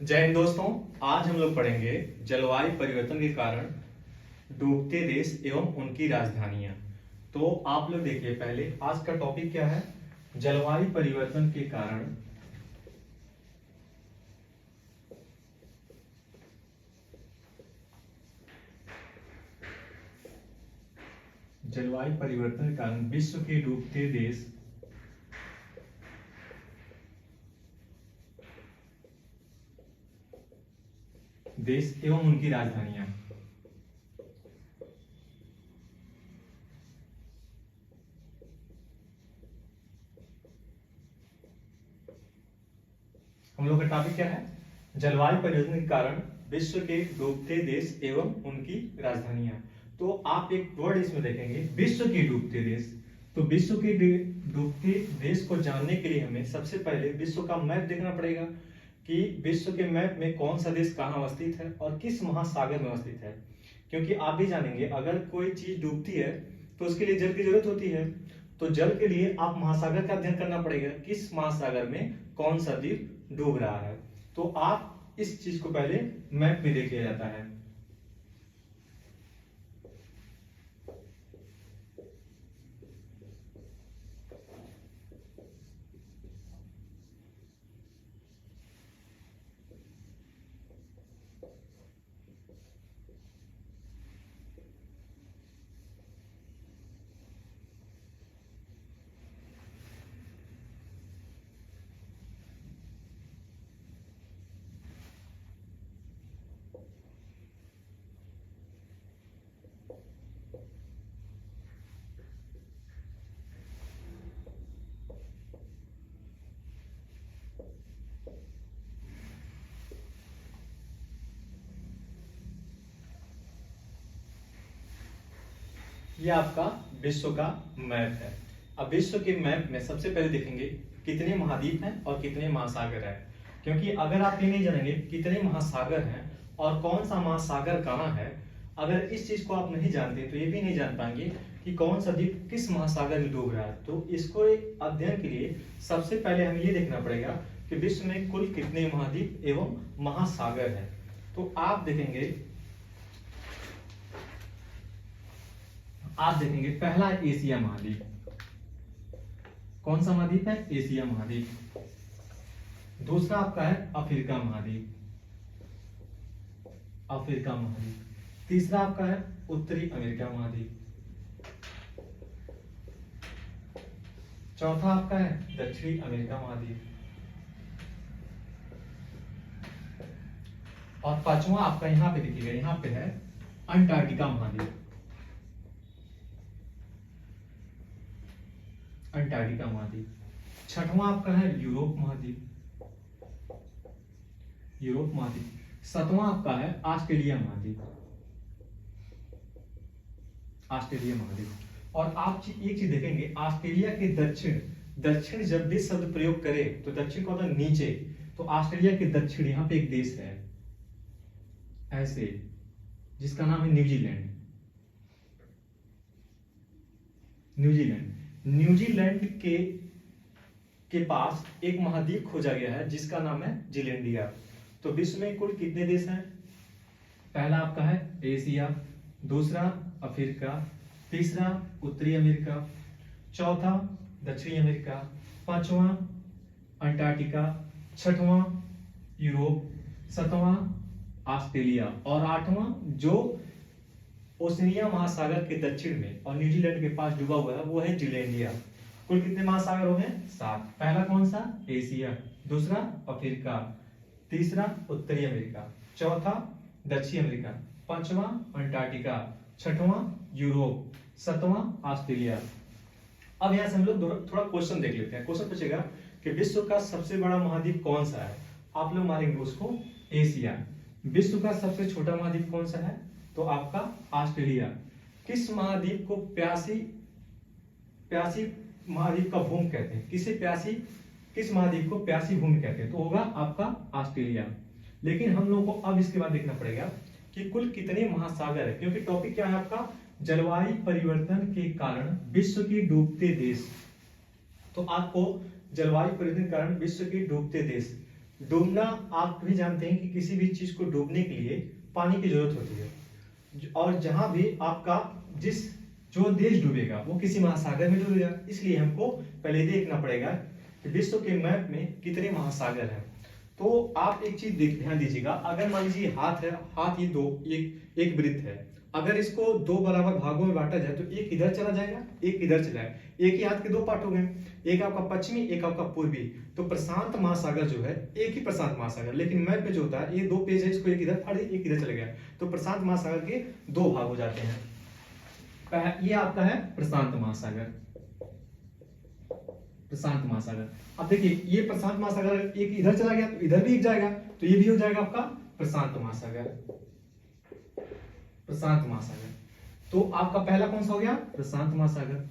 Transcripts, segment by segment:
जय हिंद दोस्तों। आज हम लोग पढ़ेंगे जलवायु परिवर्तन के कारण डूबते देश एवं उनकी राजधानियां। तो आप लोग देखिए, पहले आज का टॉपिक क्या है? जलवायु परिवर्तन के कारण जलवायु परिवर्तन के कारण विश्व के डूबते देश एवं उनकी राजधानियां। हम लोग का टॉपिक क्या है? जलवायु परिवर्तन के कारण विश्व के डूबते देश एवं उनकी राजधानियां। तो आप एक वर्ड इसमें देखेंगे, विश्व के डूबते देश। तो विश्व के डूबते देश को जानने के लिए हमें सबसे पहले विश्व का मैप देखना पड़ेगा कि विश्व के मैप में कौन सा देश कहाँ अवस्थित है और किस महासागर में अवस्थित है। क्योंकि आप भी जानेंगे, अगर कोई चीज डूबती है तो उसके लिए जल की जरूरत होती है। तो जल के लिए आप महासागर का अध्ययन करना पड़ेगा, किस महासागर में कौन सा द्वीप डूब रहा है। तो आप इस चीज को पहले मैप में देख लिया जाता है। ये आपका विश्व का मैप है। अब विश्व के मैप में सबसे पहले देखेंगे कितने महाद्वीप हैं और कितने महासागर हैं। क्योंकि अगर आप ये नहीं जानेंगे कितने महासागर हैं और कौन सा महासागर कहाँ है, अगर इस चीज को आप नहीं जानते तो ये भी नहीं जान पाएंगे कि कौन सा द्वीप किस महासागर में डूब रहा है। तो इसको एक अध्ययन के लिए सबसे पहले हमें ये देखना पड़ेगा कि विश्व में कुल कितने महाद्वीप एवं महासागर हैं। तो आप देखेंगे पहला एशिया महाद्वीप। कौन सा महाद्वीप है? एशिया महाद्वीप। दूसरा आपका है अफ्रीका महाद्वीप। तीसरा आपका है उत्तरी अमेरिका महाद्वीप। चौथा आपका है दक्षिणी अमेरिका महाद्वीप। और पांचवा आपका यहां पे देखिएगा, यहां पे है अंटार्कटिका महाद्वीप। छठवां आपका है यूरोप महाद्वीप। सातवां आपका है ऑस्ट्रेलिया महाद्वीप। और आप एक चीज देखेंगे, ऑस्ट्रेलिया के दक्षिण जब भी शब्द प्रयोग करे तो दक्षिण को होता है नीचे। तो ऑस्ट्रेलिया के दक्षिण यहां पे एक देश है ऐसे, जिसका नाम है न्यूजीलैंड। न्यूजीलैंड के पास एक महाद्वीप खोजा गया है जिसका नाम है जीलैंडिया। तो विश्व में कुल कितने देश हैं? पहला आपका है एशिया, दूसरा अफ्रीका, तीसरा उत्तरी अमेरिका, चौथा दक्षिणी अमेरिका, पांचवा अंटार्कटिका, छठवां यूरोप, सातवां ऑस्ट्रेलिया और आठवां जो ओशिनिया महासागर के दक्षिण में और न्यूजीलैंड के पास डूबा हुआ है वो है जीलैंडिया। कुल कितने महासागर हो गए? 7। पहला कौन सा? एशिया, दूसरा अफ्रीका, तीसरा उत्तरी अमेरिका, चौथा दक्षिणी अमेरिका, पांचवा अंटार्कटिका, छठवां यूरोप, सातवां ऑस्ट्रेलिया। अब यहां से हम लोग थोड़ा क्वेश्चन देख लेते हैं। क्वेश्चन पूछेगा कि विश्व का सबसे बड़ा महाद्वीप कौन सा है? आप लोग मारेंगे उसको एशिया। विश्व का सबसे छोटा महाद्वीप कौन सा है? तो आपका ऑस्ट्रेलिया। किस महाद्वीप को प्यासी महाद्वीप का भूमि कहते हैं? किस महाद्वीप को प्यासी भूमि कहते हैं? तो होगा आपका ऑस्ट्रेलिया। लेकिन हम लोगों को अब इसके बाद देखना पड़ेगा कि कुल कितने महासागर है, क्योंकि टॉपिक क्या है आपका? जलवायु परिवर्तन के कारण विश्व के डूबते देश। तो आपको जलवायु परिवर्तन के कारण विश्व के डूबते देश, डूबना आप भी जानते हैं कि किसी भी चीज को डूबने के लिए पानी की जरूरत होती है, और जहां भी आपका जो देश डूबेगा वो किसी महासागर में डूबेगा। इसलिए हमको पहले देखना पड़ेगा कि विश्व के मैप में कितने महासागर हैं। तो आप एक चीज ध्यान दीजिएगा, अगर मान लीजिए हाथ है, हाथ ये दो, एक वृत्त है, अगर इसको दो बराबर भागों में बांटा जाए तो एक इधर चला जाएगा, एक इधर चला जाएगा, एक ही हाथ के दो पार्ट हो गए, एक आपका पश्चिमी, एक आपका पूर्वी। तो प्रशांत महासागर जो है एक ही प्रशांत महासागर, लेकिन मैप में जो होता है ये दो पेज है, इसको एक इधर फाड़ दिया, एक इधर चला गया, तो प्रशांत महासागर के दो भाग हो जाते हैं। ये आपका है प्रशांत महासागर, प्रशांत महासागर। अब देखिए ये प्रशांत महासागर एक इधर चला गया तो इधर भी एक जाएगा, तो ये भी हो जाएगा आपका प्रशांत महासागर, प्रशांत महासागर। तो आपका पहला कौन सा हो गया? प्रशांत महासागर।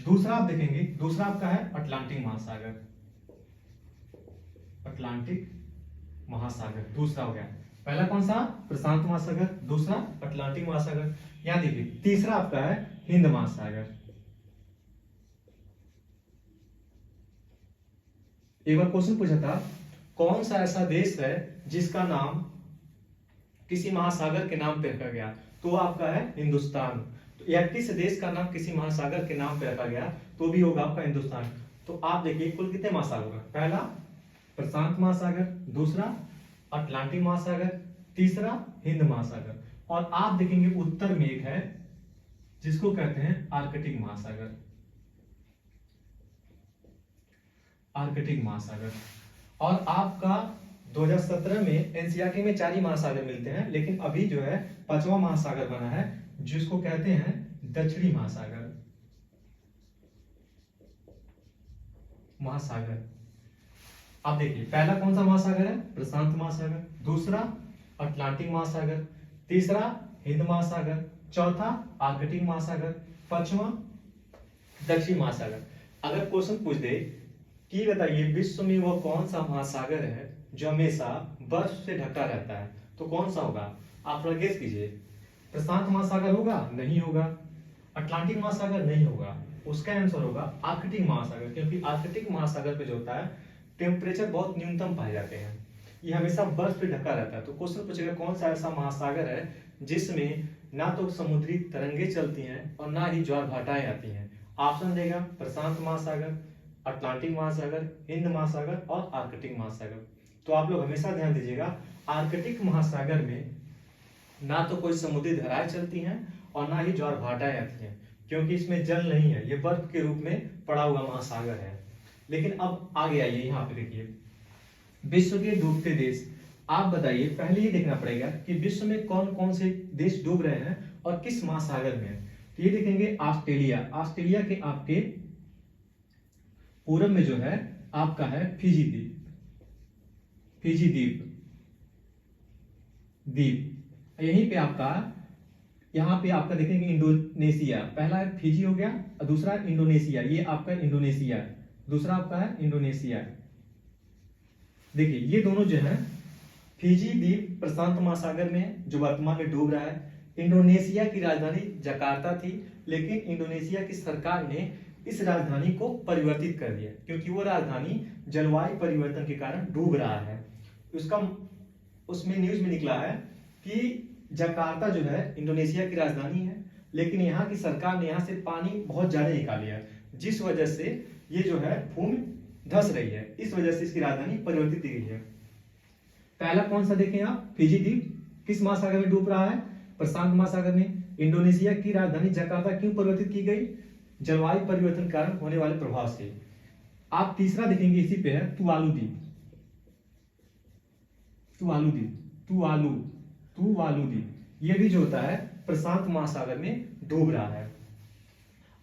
दूसरा आप देखेंगे, दूसरा आपका है अटलांटिक महासागर, अटलांटिक महासागर दूसरा हो गया। पहला कौन सा? प्रशांत महासागर, दूसरा अटलांटिक महासागर। यहां देखिए तीसरा आपका है हिंद महासागर। एक बार क्वेश्चन पूछा था, कौन सा ऐसा देश है जिसका नाम किसी महासागर के नाम पे रखा गया? तो आपका है हिंदुस्तान। तो या किस देश का नाम किसी महासागर के नाम पे रखा गया तो भी होगा आपका हिंदुस्तान। तो आप देखिए कुल कितने महासागर होगा? पहला प्रशांत महासागर, दूसरा अटलांटिक महासागर, तीसरा हिंद महासागर, और आप देखेंगे उत्तर में एक है जिसको कहते हैं आर्कटिक महासागर, आर्कटिक महासागर। और आपका 2017 में एनसीईआरटी में 4 ही महासागर मिलते हैं, लेकिन अभी जो है 5वां महासागर बना है जिसको कहते हैं दक्षिणी महासागर, महासागर। अब देखिए पहला कौन सा महासागर है? प्रशांत महासागर, दूसरा अटलांटिक महासागर, तीसरा हिंद महासागर, चौथा आर्कटिक महासागर, पांचवा दक्षिण महासागर। अगर क्वेश्चन पूछ दे कि बताइए विश्व में वो कौन सा महासागर है जो हमेशा बर्फ से ढका रहता है, तो कौन सा होगा? आप थोड़ा गेस कीजिए। प्रशांत महासागर होगा? नहीं होगा। अटलांटिक महासागर? नहीं होगा। उसका आंसर होगा आर्कटिक महासागर, क्योंकि आर्कटिक महासागर पे जो होता है टेम्परेचर बहुत न्यूनतम पाए जाते हैं, ये हमेशा बर्फ पे ढका रहता है। तो क्वेश्चन पूछेगा कौन सा ऐसा महासागर है जिसमें ना तो समुद्री तरंगे चलती हैं और ना ही ज्वार भाटाएं आती हैं। ऑप्शन देगा प्रशांत महासागर, अटलांटिक महासागर, हिंद महासागर और आर्कटिक महासागर। तो आप लोग हमेशा ध्यान दीजिएगा, आर्कटिक महासागर में ना तो कोई समुद्री धाराएं चलती हैं और ना ही ज्वार भाटाएं आती हैं, क्योंकि इसमें जल नहीं है, ये बर्फ के रूप में पड़ा हुआ महासागर है। लेकिन अब आगे आइए, यहाँ पे देखिए विश्व के डूबते देश। आप बताइए, पहले ये देखना पड़ेगा कि विश्व में कौन कौन से देश डूब रहे हैं और किस महासागर में। तो ये देखेंगे ऑस्ट्रेलिया, ऑस्ट्रेलिया के आपके पूरब में जो है आपका है फिजी द्वीप, फिजी द्वीप, द्वीप। यहीं पे आपका, यहाँ पे आपका देखेंगे इंडोनेशिया, पहला है फिजी हो गया और दूसरा इंडोनेशिया, ये आपका इंडोनेशिया, दूसरा आपका है इंडोनेशिया। देखिए ये दोनों जो है, फिजी द्वीप प्रशांत महासागर में जो वर्तमान में डूब रहा है। इंडोनेशिया की राजधानी जकार्ता थी, लेकिन इंडोनेशिया की सरकार ने इस राजधानी को परिवर्तित कर दिया, क्योंकि वो राजधानी जलवायु परिवर्तन के कारण डूब रहा है। उसमें न्यूज में निकला है कि जकार्ता जो है इंडोनेशिया की राजधानी है, लेकिन यहाँ की सरकार ने यहाँ से पानी बहुत ज्यादा निकाल लिया, जिस वजह से ये जो है भूमि धंस रही है, इस वजह से इसकी राजधानी परिवर्तित की गई है। पहला कौन सा देखें आप, फिजी द्वीप किस महासागर में डूब रहा है? प्रशांत महासागर में। इंडोनेशिया की राजधानी जकार्ता क्यों परिवर्तित की गई? जलवायु परिवर्तन के कारण होने वाले प्रभाव से। आप तीसरा देखेंगे, इसी पे है तुवालू द्वीप, तुवालू द्वीप, तुवालू, तुवालू द्वीप, ये भी जो होता है प्रशांत महासागर में डूब रहा है।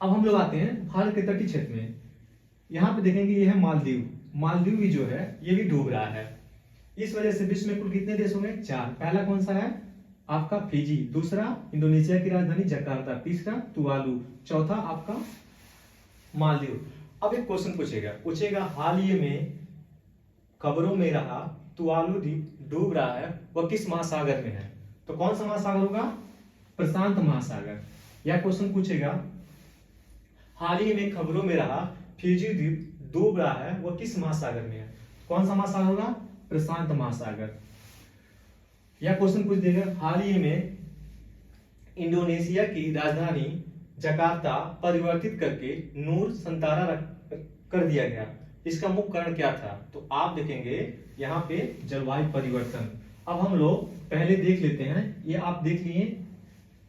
अब हम लोग आते हैं भारत के तटीय क्षेत्र में, यहाँ पे देखेंगे ये है मालदीव, मालदीव भी जो है ये भी डूब रहा है। इस वजह से विश्व में कुल कितने देश होंगे? 4। पहला कौन सा है आपका फिजी, दूसरा इंडोनेशिया की राजधानी जकार्ता, तीसरा तुवालू, चौथा आपका मालदीव। अब एक क्वेश्चन पूछेगा हाल ही में खबरों में रहा तुवालू द्वीप डूब रहा है, वह किस महासागर में है? तो कौन सा महासागर होगा? प्रशांत महासागर। यह क्वेश्चन पूछेगा हाल ही में खबरों में रहा फिजी द्वीप डूब रहा है, वह किस महासागर में है? कौन सा महासागर होगा? प्रशांत महासागर। या क्वेश्चन पूछ देगा, हाल ही में इंडोनेशिया की राजधानी जकार्ता परिवर्तित करके नूर संतारा कर दिया गया, इसका मुख्य कारण क्या था? तो आप देखेंगे यहाँ पे जलवायु परिवर्तन। अब हम लोग पहले देख लेते हैं, ये आप देख लिए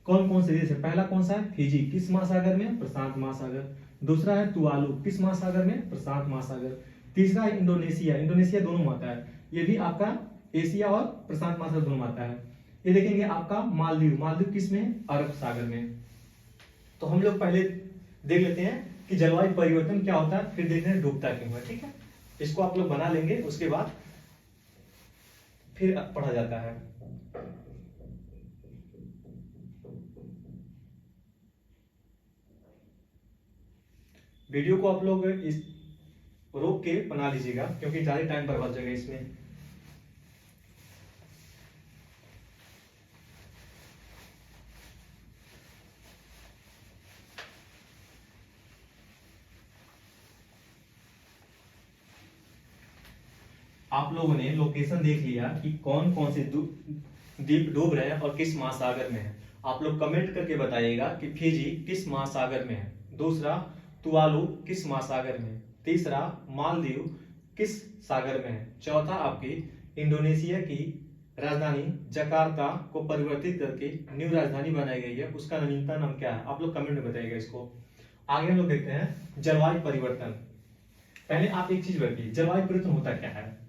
कौन कौन से देश है। पहला कौन सा है? फिजी, किस महासागर में? प्रशांत महासागर। दूसरा है तुवालू, किस महासागर में? प्रशांत महासागर। तीसरा है इंडोनेशिया, इंडोनेशिया दोनों में आता है, ये भी आपका एशिया और प्रशांत महासागर दोनों में आता है। ये देखेंगे आपका मालदीव, मालदीव किस में? अरब सागर में। तो हम लोग पहले देख लेते हैं कि जलवायु परिवर्तन क्या होता है, फिर देखते हैं डूबता क्यों है। ठीक है, इसको आप लोग बना लेंगे, उसके बाद फिर पढ़ा जाता है। वीडियो को आप लोग इस रोक के बना लीजिएगा, क्योंकि ज्यादा टाइम बर्बाद हो जाएगा इसमें। आप लोगों ने लोकेशन देख लिया कि कौन कौन से द्वीप डूब रहे हैं और किस महासागर में है। आप लोग कमेंट करके बताइएगा कि फिजी किस महासागर में है। दूसरा, तुवालू किस महासागर में है। तीसरा, मालदीव किस सागर में है। चौथा, आपकी इंडोनेशिया की राजधानी जकार्ता को परिवर्तित करके न्यू राजधानी बनाई गई है, उसका नवीनतम नाम क्या है? आप लोग कमेंट में बताइएगा इसको। आगे हम लोग देखते हैं जलवायु परिवर्तन। पहले आप एक चीज बताइए, जलवायु परिवर्तन होता क्या है?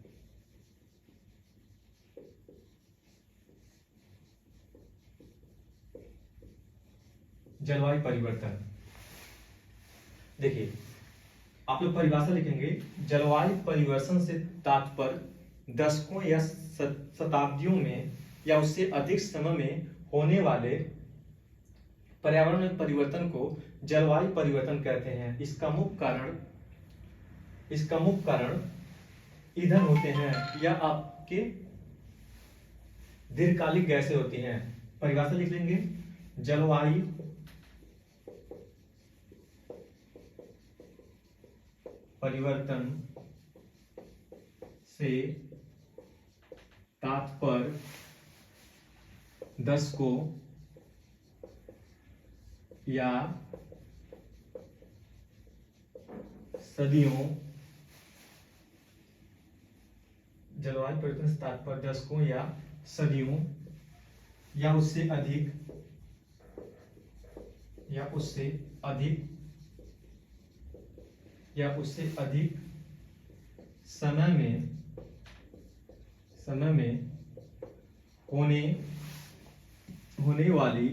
जलवायु परिवर्तन, देखिए आप लोग परिभाषा लिखेंगे, जलवायु परिवर्तन से तात्पर्य दशकों या शताब्दियों में या उससे अधिक समय में होने वाले पर्यावरण में परिवर्तन को जलवायु परिवर्तन कहते हैं। इसका मुख्य कारण ईंधन होते हैं या आपके दीर्घकालिक गैसें होती हैं। परिभाषा लिख लेंगे, जलवायु परिवर्तन से तात्पर्य दशकों या सदियों, जलवायु परिवर्तन से तात्पर्य दशकों या सदियों या उससे अधिक समय में होने वाली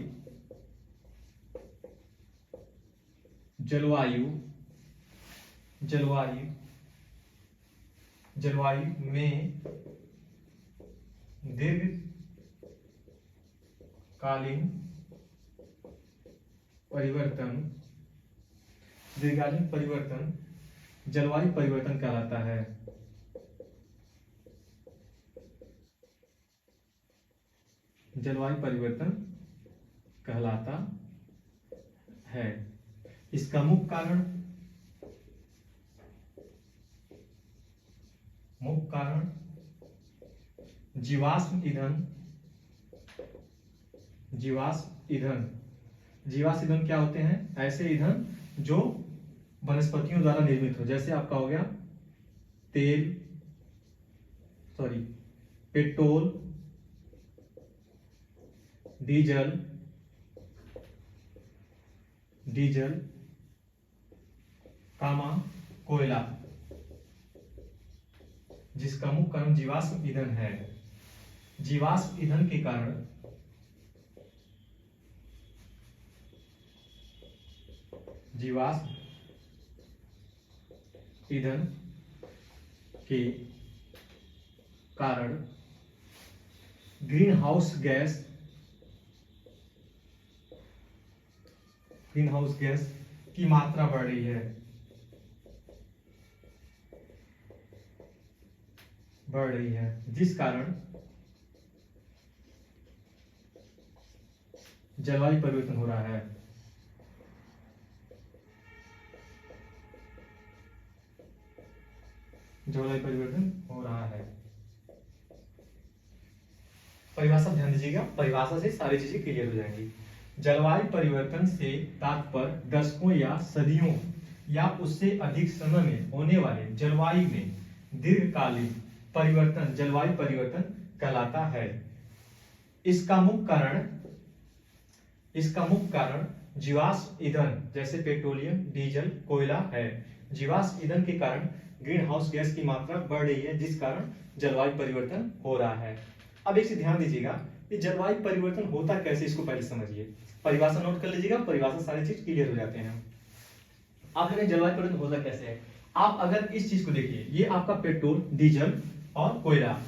जलवायु में दीर्घकालीन परिवर्तन जलवायु परिवर्तन कहलाता है। जलवायु परिवर्तन कहलाता है। इसका मुख्य कारण जीवाश्म ईंधन क्या होते हैं? ऐसे ईंधन जो वनस्पतियों द्वारा निर्मित हो, जैसे आपका हो गया पेट्रोल, डीजल, कोयला, जिसका मुख्य कारण जीवाश्म ईंधन है। जीवाश्म ईंधन के कारण ग्रीन हाउस गैस की मात्रा बढ़ रही है, जिस कारण जलवायु परिवर्तन हो रहा है। जलवायु परिवर्तन हो रहा है। परिभाषा ध्यान दीजिएगा, परिभाषा से सारी चीजें क्लियर हो जाएंगी। जलवायु परिवर्तन से तात्पर्य दशकों या सदियों या उससे अधिक समय में होने वाले जलवायु में दीर्घकालीन परिवर्तन जलवायु परिवर्तन कहलाता है। इसका मुख्य कारण जीवाश्म ईंधन जैसे पेट्रोलियम, डीजल, कोयला है। जीवाश्म ईंधन के कारण ग्रीन हाउस गैस की मात्रा बढ़ रही है, जिस कारण जलवायु परिवर्तन हो रहा है। अब एक चीज ध्यान दीजिएगा, कि जलवायु परिवर्तन होता कैसे, इसको पहले समझिए। परिभाषा नोट कर लीजिएगा, परिभाषा सारी चीज क्लियर हो जाते हैं। आप जलवायु परिवर्तन होता कैसे है, आप अगर इस चीज को देखिए, ये आपका पेट्रोल, डीजल और कोयला,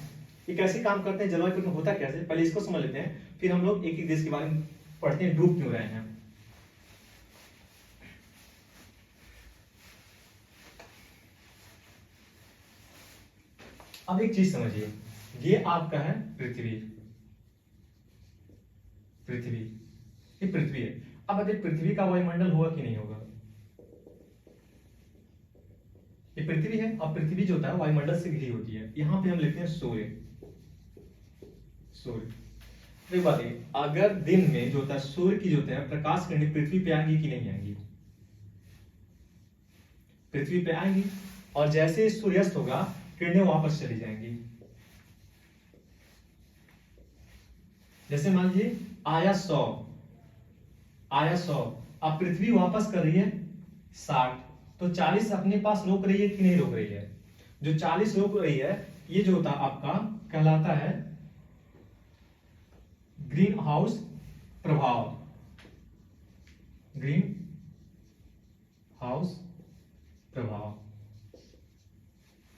ये कैसे काम करते हैं, जलवायु परिवर्तन होता कैसे, पहले इसको समझ लेते हैं, फिर हम लोग एक एक देश के बारे में पढ़ते हैं, डूब क्यों रहे हैं। अब एक चीज समझिए, ये आपका है पृथ्वी, ये पृथ्वी है। अब अगर पृथ्वी का वायुमंडल होगा कि नहीं होगा, ये पृथ्वी है, और पृथ्वी जो होता है वायुमंडल से घिरी होती है। यहां पे हम लिखते हैं सूर्य। एक बात है, अगर दिन में जो होता है सूर्य की जो होता है प्रकाश किरणें पृथ्वी पे आएंगी कि नहीं आएंगी, पृथ्वी पे आएंगी, और जैसे सूर्यास्त होगा किरणें वापस चली जाएंगी। जैसे मान लीजिए आया 100, अब पृथ्वी वापस कर रही है 60, तो 40 अपने पास रोक रही है कि नहीं रोक रही है, जो 40 रोक रही है, ये जो होता है आपका कहलाता है ग्रीन हाउस प्रभाव। ग्रीन हाउस प्रभाव,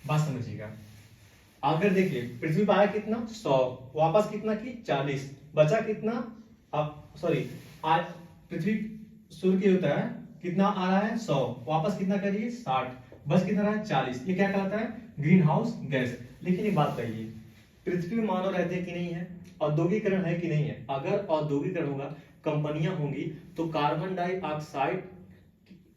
बात समझिएगा। अगर देखिए पृथ्वी पर आया कितना 100, वापस कितना की 40, बचा कितना, अब सॉरी पृथ्वी सूर्य की होता है कितना आ रहा है 100, वापस कितना करिए 60, बस कितना रहा है 40, ये क्या कहलाता है ग्रीन हाउस गैस। लेकिन एक बात कहिए, पृथ्वी में मानव रहते हैं कि नहीं है, औद्योगिकरण है कि नहीं है, अगर औद्योगिकरण होगा, कंपनियां होंगी, तो कार्बन डाइऑक्साइड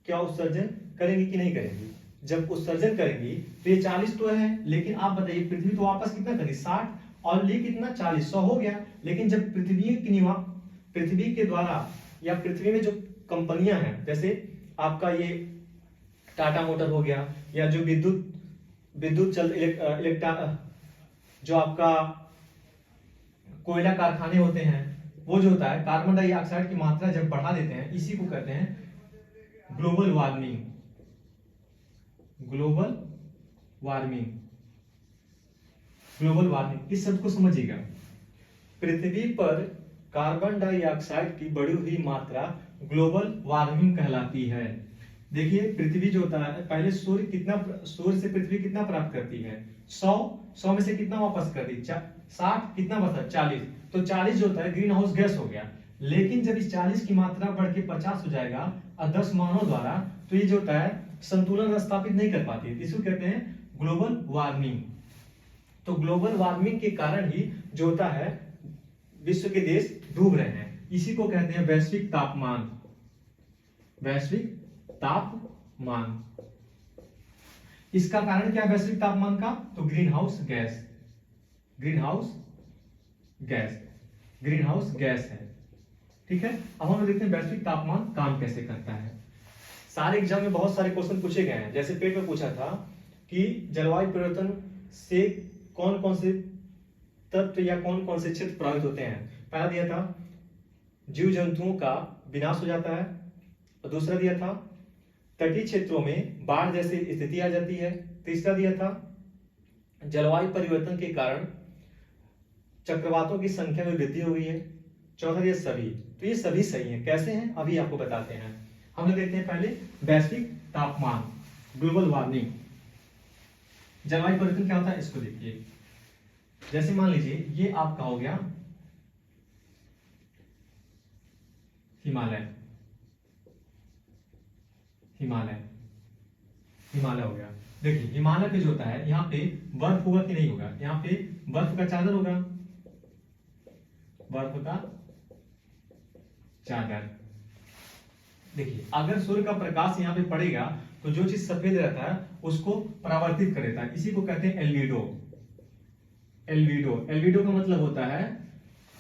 क्या उत्सर्जन करेंगी कि नहीं करेंगी, जब उत्सर्जन करेंगी तो ये 40 तो है, लेकिन आप बताइए पृथ्वी तो वापस कितना करी 60, और ये कितना 40, 100 हो गया। लेकिन जब पृथ्वी के द्वारा या पृथ्वी में जो कंपनियां हैं, जैसे आपका ये टाटा मोटर हो गया, या जो विद्युत चल जो आपका कोयला कारखाने होते हैं, वो जो होता है कार्बन डाइऑक्साइड की मात्रा जब बढ़ा देते हैं, इसी को कहते हैं ग्लोबल वार्मिंग। ग्लोबल वार्मिंग, इस शब्द को समझिएगा। पृथ्वी पर कार्बन डाइऑक्साइड की बढ़ी हुई मात्रा ग्लोबल वार्मिंग कहलाती है। देखिए पृथ्वी जो होता है, पहले सूर्य से पृथ्वी कितना प्राप्त करती है 100 में से कितना वापस कर दी 60, कितना बचा 40, तो 40 जो होता है ग्रीन हाउस गैस हो गया। लेकिन जब इस 40 की मात्रा बढ़ के 50 हो जाएगा आदर्श मानव द्वारा, तो ये जो होता है संतुलन स्थापित नहीं कर पाती, इसको कहते हैं ग्लोबल वार्मिंग। तो ग्लोबल वार्मिंग के कारण ही जो होता है विश्व के देश डूब रहे हैं, इसी को कहते हैं वैश्विक तापमान। इसका कारण क्या है वैश्विक तापमान का, तो ग्रीन हाउस गैस है। ठीक है, अब हम देखते हैं वैश्विक तापमान काम कैसे करता है। सारे एग्जाम में बहुत सारे क्वेश्चन पूछे गए हैं, जैसे पेट में पूछा था कि जलवायु परिवर्तन से कौन कौन से तत्व या कौन कौन से क्षेत्र प्रभावित होते हैं। पहला दिया था जीव जंतुओं का विनाश हो जाता है, और दूसरा दिया था तटीय क्षेत्रों में बाढ़ जैसी स्थिति आ जाती है, तीसरा दिया था जलवायु परिवर्तन के कारण चक्रवातों की संख्या में वृद्धि हो गई है, चौथा दिया सभी। तो ये सभी सही हैं, कैसे हैं अभी आपको बताते हैं। हम लोग देखते हैं पहले वैश्विक तापमान, ग्लोबल वार्मिंग। जलवायु परिवर्तन क्या होता है इसको देखिए। जैसे मान लीजिए ये आपका हो गया हिमालय हो गया। देखिए हिमालय पे जो होता है यहाँ पे बर्फ होगा कि नहीं होगा, यहाँ पे बर्फ का चादर होगा, बर्फ का चादर। देखिए अगर सूर्य का प्रकाश यहाँ पे पड़ेगा तो जो चीज सफेद रहता है उसको परावर्तित कर देता है, इसी को कहते हैं एल्बिडो। एल्बिडो, एल्बिडो का मतलब होता है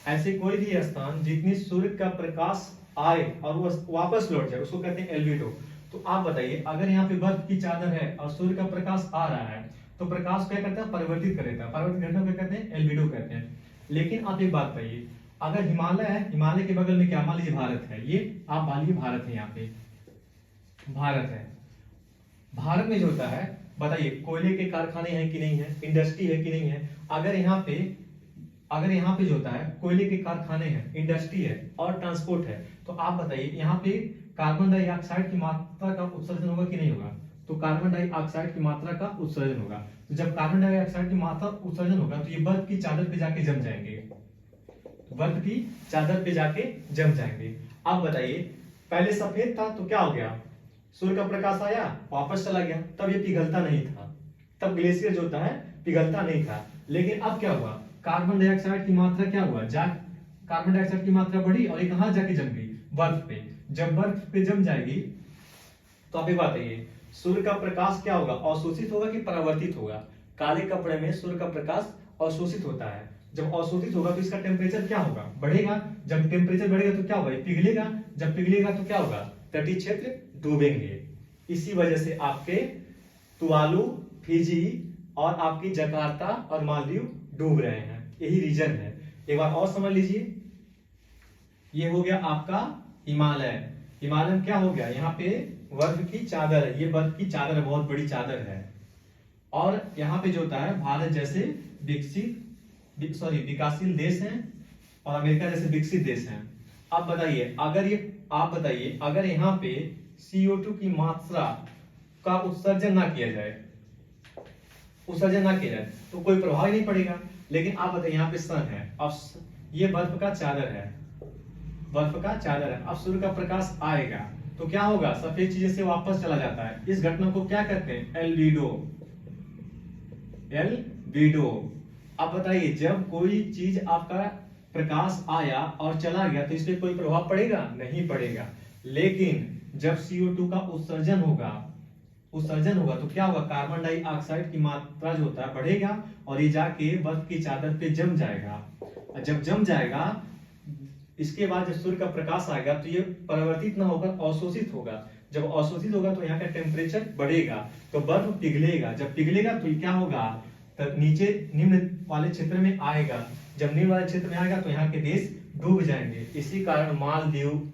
ऐसे कोई भी स्थान जितनी सूर्य का प्रकाश आए और वो वापस लौट जाए, उसको कहते हैं एल्बिडो। तो आप बताइए, अगर यहाँ पे बर्फ की चादर है और सूर्य का प्रकाश आ रहा है, तो प्रकाश क्या करता है, परिवर्तित कर देता है। परिवर्तित घटना को क्या कहते हैं, एल्बिडो कहते हैं। लेकिन आप एक बात बताइए, अगर हिमालय है, हिमालय के बगल में क्या, मान लीजिए भारत है, ये आप मानिए भारत है, यहाँ पे भारत है। भारत में जो होता है, बताइए कोयले के कारखाने हैं कि नहीं है, इंडस्ट्री है कि नहीं है। अगर यहाँ पे जो होता है कोयले के कारखाने हैं, इंडस्ट्री है और ट्रांसपोर्ट है, तो आप बताइए यहाँ पे कार्बन डाइऑक्साइड की मात्रा का उत्सर्जन होगा कि नहीं होगा। तो कार्बन डाइऑक्साइड की मात्रा का उत्सर्जन होगा। तो जब कार्बन डाइऑक्साइड की मात्रा उत्सर्जन होगा तो ये बर्फ की चादर पे जाके जम जाएंगे, बर्फ की चादर पे जाके जम जाएंगे। अब बताइए, पहले सफेद था तो क्या हो गया, सूर्य का प्रकाश आया वापस चला गया, तब ये पिघलता नहीं था, तब ग्लेशियर जो होता है पिघलता नहीं था। लेकिन अब क्या हुआ, कार्बन डाइऑक्साइड की मात्रा क्या हुआ, कार्बन डाइऑक्साइड की मात्रा बढ़ी और ये कहां जाके जम गई, बर्फ पे। जब बर्फ पे जम जाएगी तो आप एक बात बताइए, सूर्य का प्रकाश क्या होगा, अवशोषित होगा कि परावर्तित होगा। काले कपड़े में सूर्य का प्रकाश अवशोषित होता है। जब अवशोषित होगा तो इसका टेम्परेचर क्या होगा, बढ़ेगा। जब टेम्परेचर बढ़ेगा तो क्या होगा, पिघलेगा। जब पिघलेगा तो क्या होगा, तटीय क्षेत्र डूबेंगे। इसी वजह से आपके तुवालू, फिजी और आपकी जकार्ता और मालदीव डूब रहे हैं, यही रीजन है। एक बार और समझ लीजिए, ये हो गया आपका हिमालय। हिमालय में क्या हो गया, यहाँ पे बर्फ की चादर है, ये बर्फ की चादर है, बहुत बड़ी चादर है। और यहाँ पे जो होता है, भारत जैसे विकासशील देश हैं और अमेरिका जैसे विकसित देश हैं। अब बताइए, अगर यहाँ पे CO2 की मात्रा का उत्सर्जन ना किया जाए, तो कोई प्रभाव ही नहीं पड़ेगा। लेकिन आप बताइए, यहाँ पे सन है, अब ये बर्फ का चादर है, अब सूर्य का प्रकाश आएगा तो क्या होगा, सफेद चीजें से वापस चला जाता है। इस घटना को क्या कहते हैं, एल्बिडो। अब बताइए, जब कोई चीज आपका प्रकाश आया और चला गया तो इसमें कोई प्रभाव पड़ेगा, नहीं पड़ेगा। लेकिन जब CO2 का उत्सर्जन होगा तो क्या होगा, कार्बन डाइऑक्साइड की मात्रा जो होता है बढ़ेगा और ये जाके बर्फ की चादर पे जम जाएगा। और जब जम जाएगा, इसके बाद जब सूर्य का प्रकाश आएगा तो ये परिवर्तित ना होकर अवशोषित होगा। जब अवशोषित होगा तो यहाँ का टेम्परेचर बढ़ेगा, तो बर्फ पिघलेगा। जब पिघलेगा तो क्या होगा, तब नीचे निम्न वाले क्षेत्र में आएगा। जब निम्न वाले क्षेत्र में आएगा तो यहाँ के देश डूब जाएंगे। इसी कारण मालदीव,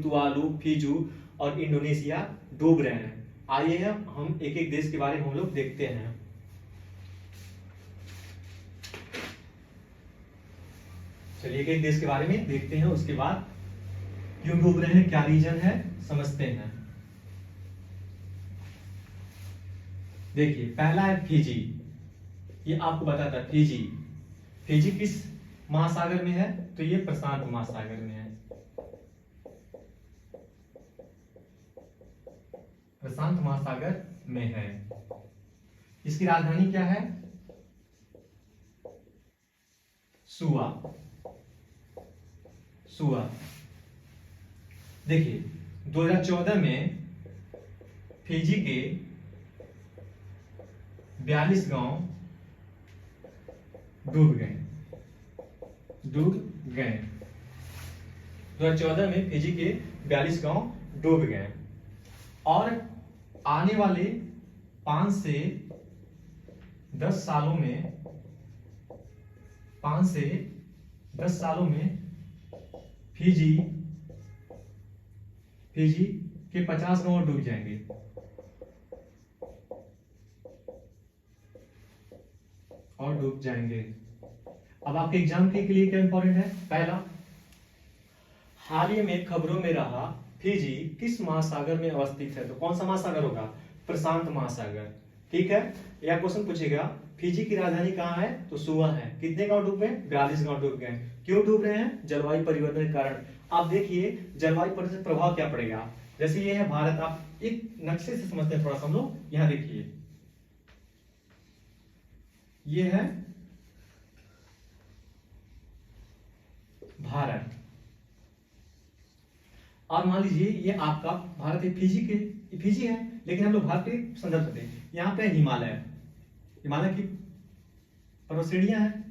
तुवालू, फिजी और इंडोनेशिया डूब रहे हैं। आइए हम एक एक देश के बारे में हम लोग देखते हैं। चलिए एक एक देश के बारे में देखते हैं, उसके बाद क्यों डूब रहे हैं, क्या रीजन है, समझते हैं। देखिए, पहला है फिजी। ये आपको बताता है फिजी किस महासागर में है, तो ये प्रशांत महासागर में है। प्रशांत महासागर में है। इसकी राजधानी क्या है, सुआ। देखिए 2014 में फिजी के 42 गांव डूब गए। 2014 में फिजी के 42 गांव डूब गए और आने वाले 5 से 10 सालों में फिजी के 50 गांव डूब जाएंगे। अब आपके एग्जाम के लिए क्या इंपॉर्टेंट है, पहला, हाल ही में खबरों में रहा फिजी किस महासागर में अवस्थित है, तो कौन सा महासागर होगा, प्रशांत महासागर। ठीक है, यह क्वेश्चन पूछेगा फिजी की राजधानी कहाँ है, तो सुआ है। कितने गांव डूब गए, 42 गांव डूब गए। क्यों डूब रहे हैं, जलवायु परिवर्तन के कारण। आप देखिए जलवायु परिवर्तन से प्रभाव क्या पड़ेगा। जैसे ये है भारत, आप एक नक्शे से समझते हैं थोड़ा सा हम लोग। यहाँ देखिए, ये है भारत और मान लीजिए ये आपका भारत है, फिजी है, लेकिन हम लोग भारत के संदर्भ से दें। यहाँ पे हिमालय, हिमालय की पर्वत श्रेणियां हैं।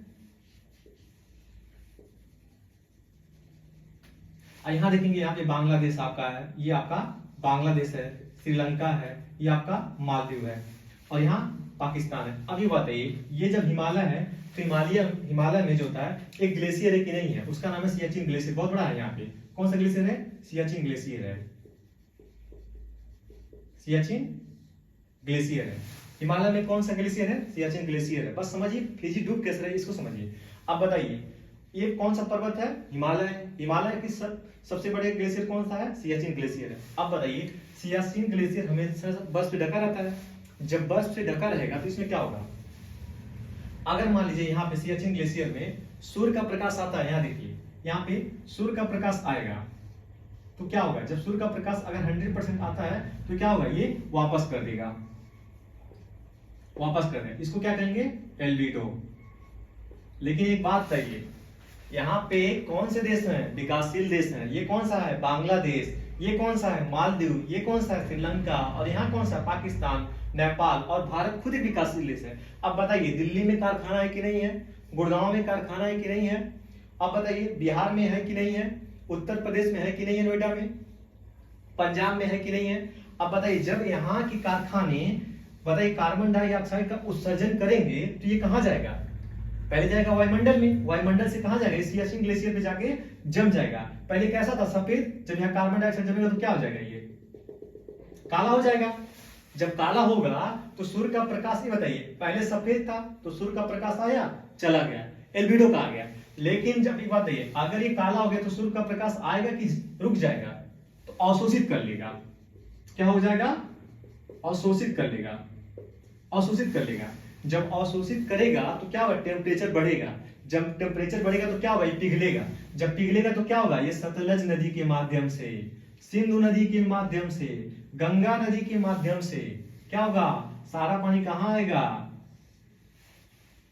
यहाँ देखेंगे, यहाँ पे बांग्लादेश आपका है, ये आपका बांग्लादेश है, श्रीलंका है, ये आपका मालदीव है, और यहाँ पाकिस्तान है। अब ये बताइए, ये जब हिमालय है तो हिमालय में जो होता है एक ग्लेशियर है कि नहीं है, उसका नाम है सियाचिन ग्लेशियर, बहुत बड़ा है। यहाँ पे कौन सा ग्लेशियर है? सियाचिन ग्लेशियर है, सियाचिन ग्लेशियर है। हिमालय में कौन सा ग्लेशियर है? सियाचिन ग्लेशियर है। बस समझिए फिजी डूब कैसे रही इसको समझिए। अब बताइए ये कौन सा पर्वत है? हिमालय है। हिमालय की सबसे बड़े ग्लेशियर कौन सा है? सियाचिन ग्लेशियर है। अब बताइए सियाचिन ग्लेशियर हमेशा बर्फ से ढका रहता है। जब बर्फ से ढका रहेगा तो इसमें क्या होगा? अगर मान लीजिए यहाँ पे सियाचिन ग्लेशियर में सूर्य का प्रकाश आता है, यहाँ देखिए, यहाँ पे सूर्य का प्रकाश आएगा तो क्या होगा? जब सूर्य का प्रकाश अगर 100% आता है तो क्या होगा? ये वापस कर देगा, वापस कर देगा। इसको क्या कहेंगे? एल्बिडो। लेकिन एक बात बताइए, यहाँ पे कौन से देश हैं? विकासशील देश हैं। ये कौन सा है? बांग्लादेश। ये कौन सा है? मालदीव। ये कौन सा है? श्रीलंका। और यहाँ कौन सा? पाकिस्तान, नेपाल, और भारत खुद एक विकासशील देश है। अब बताइए दिल्ली में कारखाना है कि नहीं है? गुड़गांव में कारखाना है कि नहीं है? अब बताइए बिहार में है कि नहीं है? उत्तर प्रदेश में है कि नहीं है? नोएडा में, पंजाब में है कि नहीं है? अब बताइए जब यहाँ की कारखाने बताइए कार्बन डाइऑक्साइड का उत्सर्जन करेंगे तो ये कहाँ जाएगा? पहले जाएगा वायुमंडल में। वायुमंडल से कहाँ जाएगा? सियाचिन ग्लेशियर पे जाके जम जाएगा। पहले कैसा था? सफेद। जब यहाँ कार्बन डाइऑक्साइड जमेगा तो क्या हो जाएगा? ये काला हो जाएगा। जब काला होगा तो सूर्य का प्रकाश, ये बताइए पहले सफेद था तो सूर्य का प्रकाश आया, चला गया, एल्बिडो का आ गया। लेकिन जब एक बात है, अगर ये काला हो गया तो सूर्य का प्रकाश आएगा कि रुक जाएगा? तो अवशोषित कर लेगा। क्या हो जाएगा? अवशोषित कर लेगा, अवशोषित कर लेगा। जब अवशोषित करेगा तो क्या होगा? टेम्परेचर बढ़ेगा। जब टेम्परेचर बढ़ेगा तो क्या होगा? ये पिघलेगा। जब पिघलेगा तो क्या होगा? ये सतलज नदी के माध्यम से, सिंधु नदी के माध्यम से, गंगा नदी के माध्यम से क्या होगा? सारा पानी कहाँ आएगा?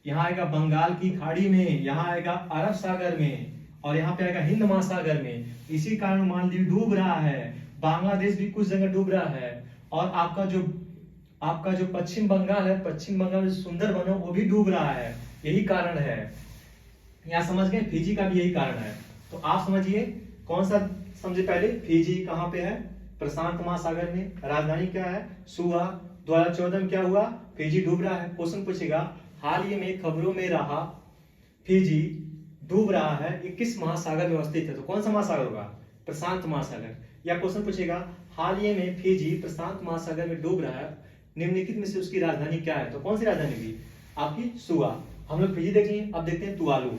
यहाँ आएगा बंगाल की खाड़ी में, यहाँ आएगा अरब सागर में, और यहाँ पे आएगा हिंद महासागर में। इसी कारण मालदीव डूब रहा है, बांग्लादेश भी कुछ जगह डूब रहा है, और आपका जो पश्चिम बंगाल है, पश्चिम बंगाल में सुंदरबन वो भी डूब रहा है। यही कारण है। यहाँ समझ गए? फिजी का भी यही कारण है। तो आप समझिए कौन सा समझे पहले? फिजी कहाँ पे है? प्रशांत महासागर में। राजधानी क्या है? सुआ। 2014 में क्या हुआ? फिजी डूब रहा है। क्वेश्चन पूछेगा हाल ही में खबरों में रहा फिजी डूब रहा है, ये किस महासागर में अवस्थित है? तो कौन सा महासागर होगा? प्रशांत महासागर। या क्वेश्चन पूछेगा हाल ही में फिजी प्रशांत महासागर में डूब रहा है, निम्नलिखित में से उसकी राजधानी क्या है? तो कौन सी राजधानी होगी? आपकी सुआ। हम लोग फिजी देख लिए, अब देखते हैं तुवालू।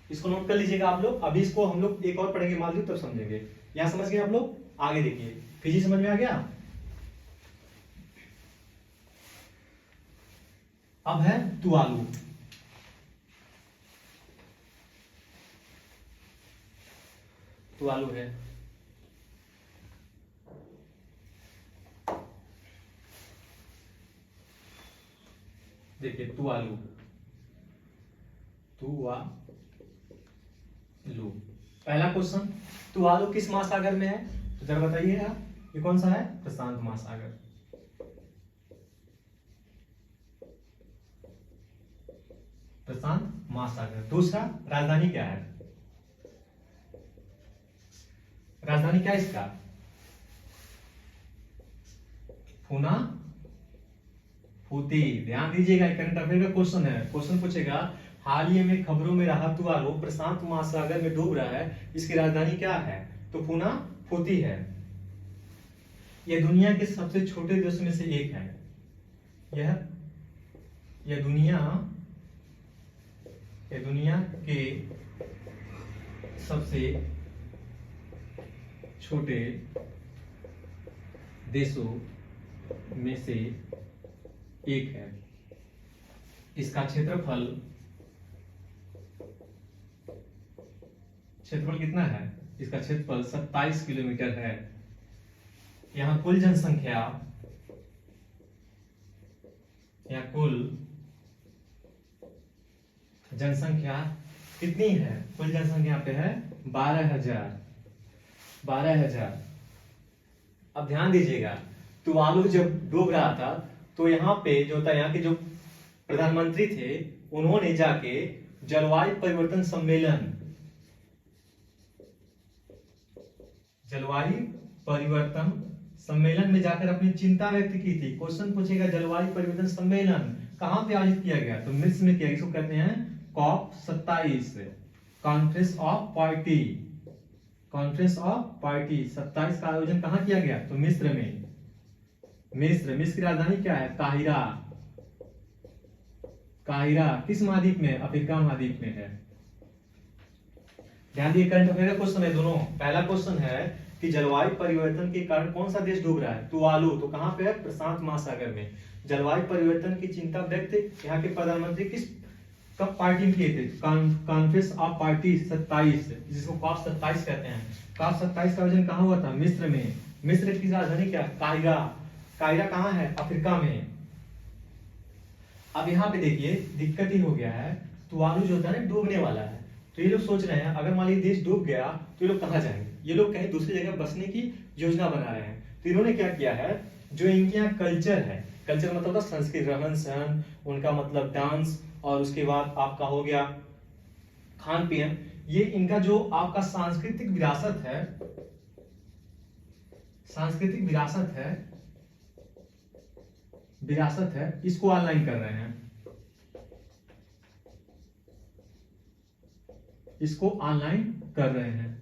इसको नोट कर लीजिएगा आप लोग। अभी इसको हम लोग एक और पढ़ेंगे मालदीव, तब समझेंगे। यहां समझ गए आप लोग? आगे देखिए, फिजी समझ में आ गया। अब है तुवालू। तुवालू है, देखिए तुवालू, तुवालू। पहला क्वेश्चन, तुवालू किस महासागर में है? तो जरा बताइएगा, ये कौन सा है? प्रशांत महासागर। प्रशांत महासागर। दूसरा, राजधानी क्या है? राजधानी क्या है इसका? फूना फूती। ध्यान दीजिएगा, करंट अफेयर का क्वेश्चन है। क्वेश्चन पूछेगा हाल ही में खबरों में रहा तुवालू प्रशांत महासागर में डूब रहा है, इसकी राजधानी क्या है? तो फूना फूती है। यह दुनिया के सबसे छोटे देशों में से एक है। यह दुनिया के सबसे छोटे देशों में से एक है। इसका क्षेत्रफल कितना है? इसका क्षेत्रफल 27 किलोमीटर है। यहाँ कुल जनसंख्या कितनी है? कुल जनसंख्या पे है 12,000। 12,000। अब ध्यान दीजिएगा, तुवालू जब डूब रहा था तो यहाँ पे जो था, यहाँ के जो प्रधानमंत्री थे उन्होंने जाके जलवायु परिवर्तन सम्मेलन, जलवायु परिवर्तन सम्मेलन में जाकर अपनी चिंता व्यक्त की थी। क्वेश्चन पूछेगा जलवायु परिवर्तन सम्मेलन कहां पे आयोजित किया गया, तो मिस्र में किया गया। इसको कहते हैं COP 27, conference of party. Conference of party 27 का आयोजन कहां किया गया, तो मिस्र में। मिस्र की राजधानी क्या है, काहिरा। काहिरा किस महाद्वीप में, अफ्रीका महाद्वीप में है। ध्यान दिए, करंट अफेयर का क्वेश्चन है दोनों। पहला क्वेश्चन है कि जलवायु परिवर्तन के कारण कौन सा देश डूब रहा है, तुवालू। तो कहां पे है, प्रशांत महासागर में। जलवायु परिवर्तन की चिंता व्यक्त यहाँ के प्रधानमंत्री किस कब पार्टी में किए थे, कॉन्फ्रेंस ऑफ पार्टी 27, जिसको कॉप 27 कहते हैं। कॉप 27 का आयोजन कहां हुआ था, मिस्र में। मिस्र की राजधानी क्या, काहिरा। काहिरा कहां है, अफ्रीका में। अब यहाँ पे देखिए दिक्कत ही हो गया है, तुवालू जो था ना डूबने वाला है। तो ये लोग सोच रहे हैं अगर मान लीजिए देश डूब गया तो ये लोग कहाँ जाएंगे, ये लोग कहीं दूसरी जगह बसने की योजना बना रहे हैं। तो इन्होंने क्या किया है, जो इनके यहाँ कल्चर है, कल्चर मतलब संस्कृत, रहन सहन, उनका मतलब डांस, और उसके बाद आपका हो गया खान पीन, ये इनका जो आपका सांस्कृतिक विरासत है, सांस्कृतिक विरासत है, इसको ऑनलाइन कर रहे हैं। इसको ऑनलाइन कर रहे हैं।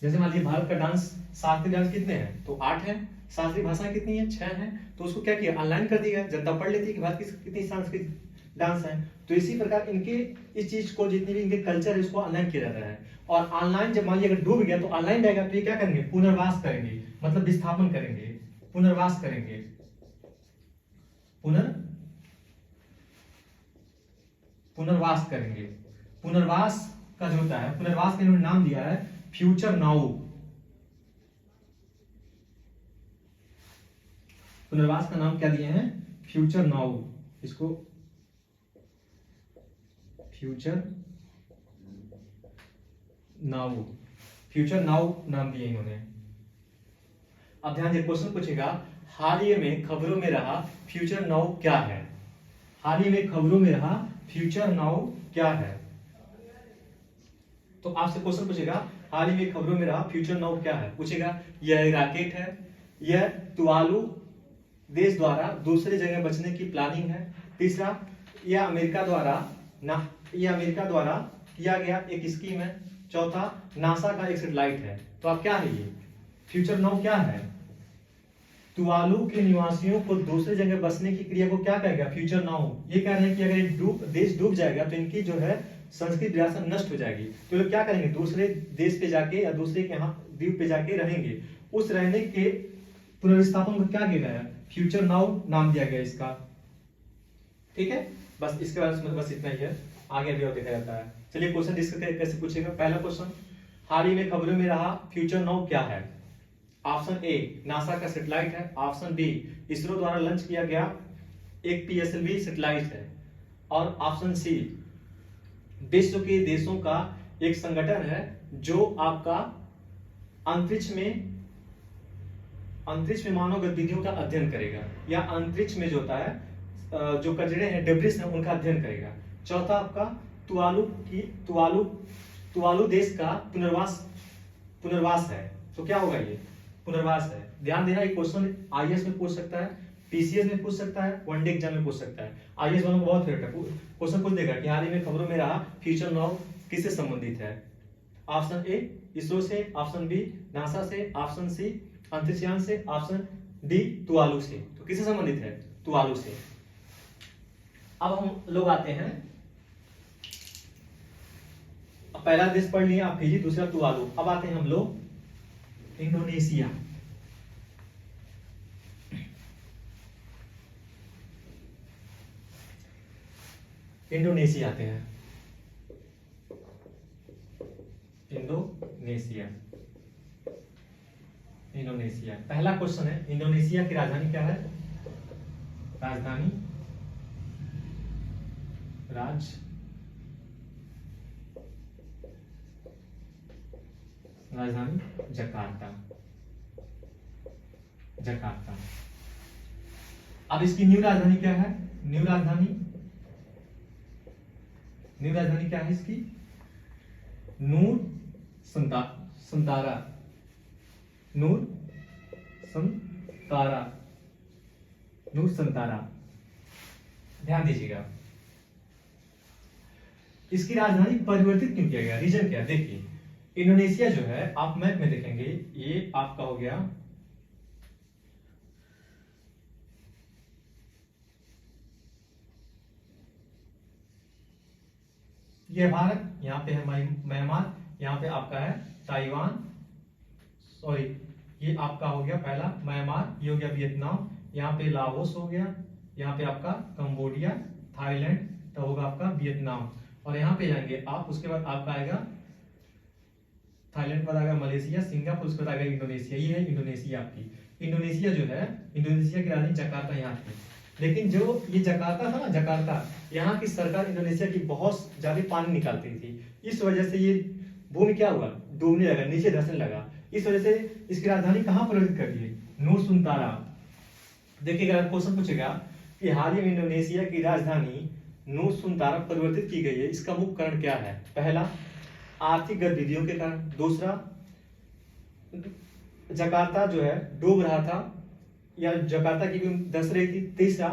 जैसे मान लीजिए भारत का डांस, शास्त्रीय डांस कितने हैं, तो 8 है। शास्त्रीय भाषा कितनी है, 6 है। तो उसको क्या किया, ऑनलाइन कर दिया, जनता पढ़ लेती है कि भारत की कितनी सांस्कृतिक डांस है। तो इसी प्रकार इनके इस चीज को, जितने भी इनके कल्चर है, इसको ऑनलाइन किया जाता है। और ऑनलाइन जब मान लीजिए अगर डूब गया तो ऑनलाइन रहेगा, तो ये क्या करेंगे, पुनर्वास करेंगे, मतलब विस्थापन करेंगे, पुनर्वास करेंगे। पुनर्वास करेंगे। पुनर्वास का जो होता है, पुनर्वास का इन्होंने नाम दिया है फ्यूचर नाउ। पुनर्वास का नाम क्या दिए हैं, फ्यूचर नाउ। इसको फ्यूचर नाउ, फ्यूचर नाउ नाम दिए इन्होंने। अब ध्यान दिए, क्वेश्चन पूछेगा हाल ही में खबरों में रहा फ्यूचर नाउ क्या है। हाल ही में खबरों में रहा फ्यूचर नाउ क्या है। तो आपसे क्वेश्चन पूछेगा हाल ही में खबरों में रहा फ्यूचर नाउ क्या है, पूछेगा यह रॉकेट है, यह तुवालू देश द्वारा दूसरे जगह बचने की प्लानिंग है। तीसरा, यह अमेरिका द्वारा किया गया एक स्कीम है। चौथा, नासा का एक सैटेलाइट है। तो अब क्या है ये फ्यूचर नाउ क्या है, तुवालू के निवासियों को दूसरे जगह बसने की क्रिया को क्या कहेगा, फ्यूचर नाउ। ये कह रहे हैं कि अगर देश डूब जाएगा तो इनकी जो है संस्कृति विरासत नष्ट हो जाएगी। तो लोग क्या करेंगे, दूसरे देश पे जाके या दूसरे के यहाँ द्वीप पे जाके रहेंगे। उस रहने के पुनर्स्थापन को क्या किया गया, फ्यूचर नाउ नाम दिया गया इसका। ठीक है, बस इसके बारे में बस इतना ही है, आगे भी और देखा जाता है। चलिए क्वेश्चन डिस्कस कैसे पूछेगा। पहला क्वेश्चन, हाल ही में खबरों में रहा फ्यूचर नाउ क्या है। ऑप्शन ए, नासा का सैटेलाइट है। ऑप्शन बी, इसरो द्वारा लॉन्च किया गया एक पीएसएलवी सैटेलाइट है। और ऑप्शन सी, विश्व के देशों का एक संगठन है जो आपका अंतरिक्ष में मानव गतिविधियों का अध्ययन करेगा, या अंतरिक्ष में जो होता है जो कचरे हैं, डेब्रिस हैं, उनका अध्ययन करेगा। चौथा आपका तुवालू देश का पुनर्वास है। तो क्या होगा, ये पुनर्वास है। ध्यान देना, ये क्वेश्चन आईएएस में पूछ सकता है, पीसीएस में पूछ सकता है, वनडे एग्जाम में पूछ सकता है। आईएएस वालों को बहुत फेवरेट है, क्वेश्चन पूछ देगा कि हाल ही में खबरों में रहा फ्यूचर नाउ किससे संबंधित है। ऑप्शन ए, इसरो से। ऑप्शन बी, नासा से। ऑप्शन सी, अंतरिक्षयान से। ऑप्शन डी, तुवालू से। तो किससे संबंधित है, तुवालू से। अब हम लोग आते हैं, पहला देश पढ़ लिया आप, फिजी, दूसरा तुवालू। अब आते हैं हम लोग इंडोनेशिया। इंडोनेशिया आते हैं, इंडोनेशिया। पहला क्वेश्चन है, इंडोनेशिया की राजधानी क्या है, राजधानी राजधानी जकार्ता, जकार्ता। अब इसकी न्यू राजधानी क्या है? न्यू राजधानी क्या है इसकी? नूर संतारा, नूर संतारा, नूर संतारा। ध्यान दीजिएगा, इसकी राजधानी परिवर्तित क्यों किया गया? रीजन क्या है? देखिए, इंडोनेशिया जो है, आप मैप में देखेंगे, ये आपका हो गया ये भारत, यहाँ पे है म्यांमार, यहाँ पे आपका है ताइवान, सॉरी ये आपका हो गया पहला म्यांमार, ये हो गया वियतनाम, यहाँ पे लाओस हो गया, यहाँ पे आपका कंबोडिया, थाईलैंड, तो होगा आपका वियतनाम। और यहाँ पे जाएंगे आप, उसके बाद आपका आएगा थाईलैंड, पर आएगा मलेशिया, सिंगापुर, उसके बाद आएगा इंडोनेशिया। ये है इंडोनेशिया आपकी। इंडोनेशिया जो है, इंडोनेशिया की राजधानी जकार्ता यहाँ थी। लेकिन जो ये जकार्ता था ना, जकार्ता, यहाँ की सरकार इंडोनेशिया की बहुत ज्यादा पानी निकालती थी। इस वजह से ये भूमि क्या हुआ? डूबने लगा, नीचे धंसने लगा। इस वजह से इसकी राजधानी कहाँ परिवर्तित कर दी? नूर सुंतारा। देखिएगा, क्वेश्चन पूछेगा कि हाल ही में इंडोनेशिया की राजधानी नूर सुंतारा परिवर्तित की गई है, इसका मुख्य कारण क्या है? पहला, आर्थिक गतिविधियों के कारण। दूसरा, जकार्ता जो है डूब रहा था, या जकार्ता की भी धंस रही थी। तीसरा,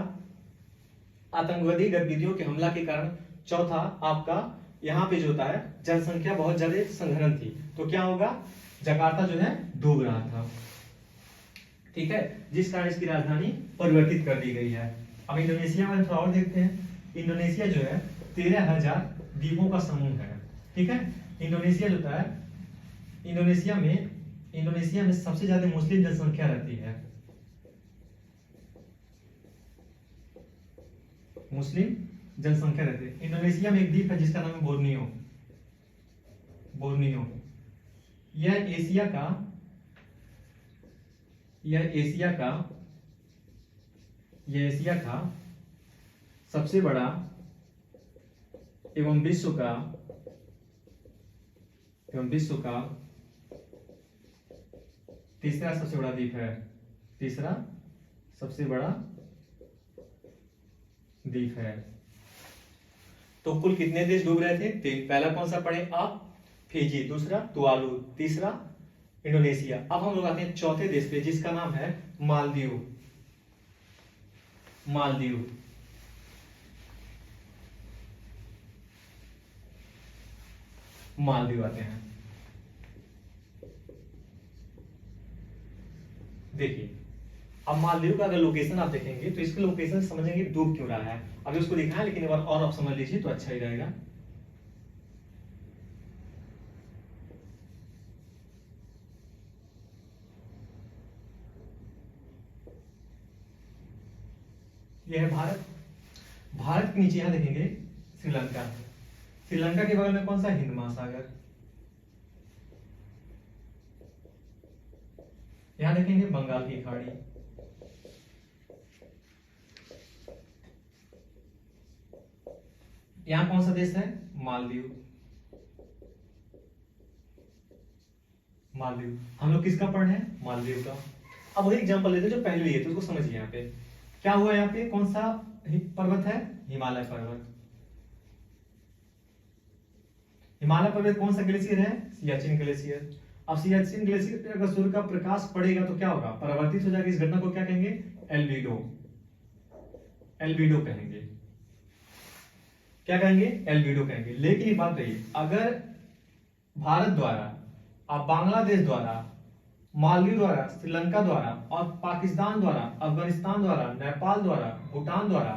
आतंकवादी गतिविधियों के हमला के कारण। चौथा, आपका यहाँ पे जो होता है जनसंख्या बहुत ज्यादा संघनन थी, तो क्या होगा? जकार्ता जो है डूब रहा था, ठीक है, जिस कारण इसकी राजधानी परिवर्तित कर दी गई है। अब इंडोनेशिया में थोड़ा और देखते हैं। इंडोनेशिया जो है 13,000 द्वीपों का समूह है, ठीक है। इंडोनेशिया जो है, इंडोनेशिया में सबसे ज्यादा मुस्लिम जनसंख्या रहती है। मुस्लिम जनसंख्या रहती है। इंडोनेशिया में एक द्वीप है जिसका नाम है बोर्नियो। बोर्नियो यह एशिया का सबसे बड़ा एवं विश्व का तीसरा सबसे बड़ा द्वीप है। तीसरा सबसे बड़ा द्वीप है। तो कुल कितने देश डूब रहे थे? 3। पहला कौन सा पढ़े आप? फिजी। दूसरा तुवालू। तीसरा इंडोनेशिया। अब हम लोग आते हैं चौथे देश पे, जिसका नाम है मालदीव। मालदीव मालदीव आते हैं। देखिए, अब मालदीव का अगर लोकेशन आप देखेंगे तो इसके लोकेशन से समझेंगे डूब क्यों रहा है। अभी उसको दिखा है, लेकिन एक बार और आप समझ लीजिए तो अच्छा ही रहेगा। यह है भारत। भारत के नीचे यहां देखेंगे श्रीलंका। श्रीलंका के बगल में कौन सा? हिंद महासागर। यहां देखेंगे बंगाल की खाड़ी। यहां कौन सा देश है? मालदीव। मालदीव हम लोग किसका पढ़ रहे हैं? मालदीव का। अब वही एग्जांपल लेते हैं जो पहले लिए थे, उसको समझिए। यहाँ पे क्या हुआ? यहाँ पे कौन सा पर्वत है? हिमालय पर्वत। हिमालय पर्वत कौन सा ग्लेशियर है? सियाचिन ग्लेशियर। अब सियाचिन ग्लेशियर पे अगर सूर्य का प्रकाश पड़ेगा तो क्या होगा? परावर्तित हो जाएगा। इस घटना को क्या कहेंगे? एल्बिडो। एल्बिडो कहेंगे। क्या कहेंगे? एल्बिडो कहेंगे। लेकिन एक बात कहिए, अगर भारत द्वारा और बांग्लादेश द्वारा, मालदीव द्वारा, श्रीलंका द्वारा और पाकिस्तान द्वारा, अफगानिस्तान द्वारा, नेपाल द्वारा, भूटान द्वारा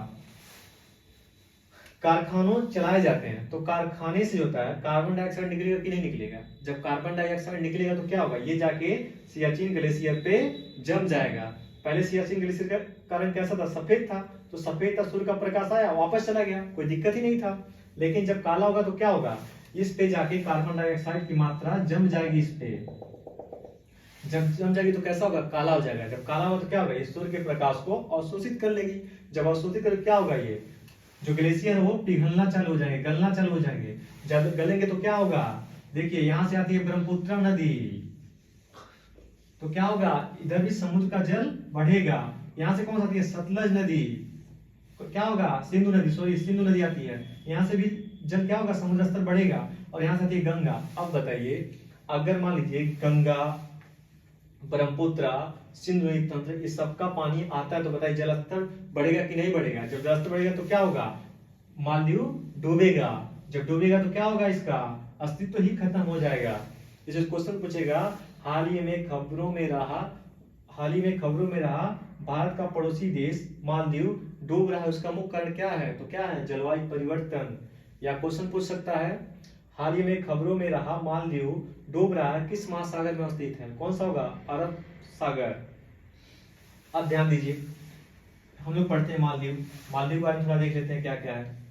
कारखानों चलाए जाते हैं, तो कारखाने से होता है कार्बन डाइऑक्साइड निकलेगा कि नहीं निकलेगा? जब कार्बन डाइऑक्साइड निकलेगा तो क्या होगा? ये जाके सियाचिन ग्लेशियर पे जम जाएगा। पहले सियाचिन ग्लेशियर का कारण कैसा था? सफेद था, तो सफेद था, सूर्य का प्रकाश आया, वापस चला गया, कोई दिक्कत ही नहीं था। लेकिन जब काला होगा तो क्या होगा? इस पे जाके कार्बन डाइऑक्साइड की मात्रा जम जाएगी। इस पे जब जम जाएगी तो कैसा होगा? काला हो जाएगा। जब काला होगा तो क्या होगा? ये सूर्य के प्रकाश को अवशोषित कर लेगी। जब अवशोषित कर क्या होगा? ये जो ग्लेशियर है वो पिघलना चालू हो जाएंगे, गलना चालू हो जाएंगे। जब गलेंगे तो क्या होगा? देखिए यहां से आती है ब्रह्मपुत्र नदी, तो क्या होगा, इधर भी समुद्र का जल बढ़ेगा। यहां से कौन सी आती है, सतलज नदी, तो क्या होगा, सिंधु नदी, सॉरी सिंधु नदी आती है, यहां से भी जल क्या होगा, समुद्र स्तर बढ़ेगा। और यहां से आती है गंगा। अब बताइए, अगर मान लीजिए गंगा, ब्रह्मपुत्र, सिंधु नदी तंत्र, इस सबका पानी आता है, तो बताइए जल स्तर बढ़ेगा कि नहीं बढ़ेगा। जब जल स्तर बढ़ेगा तो क्या होगा, मालदीव डूबेगा। जब डूबेगा तो क्या होगा, इसका अस्तित्व ही खत्म हो जाएगा। जैसे क्वेश्चन पूछेगा, हाल ही में खबरों में रहा भारत का पड़ोसी देश मालदीव डूब रहा है, उसका मुख्य कारण क्या है, तो क्या है, जलवायु परिवर्तन। या क्वेश्चन पूछ सकता है, हाल ही में खबरों में रहा मालदीव डूब रहा है, किस महासागर में स्थित है, कौन सा होगा, अरब सागर। अब ध्यान दीजिए, हम लोग पढ़ते हैं मालदीव के बारे में थोड़ा देख लेते हैं क्या क्या है।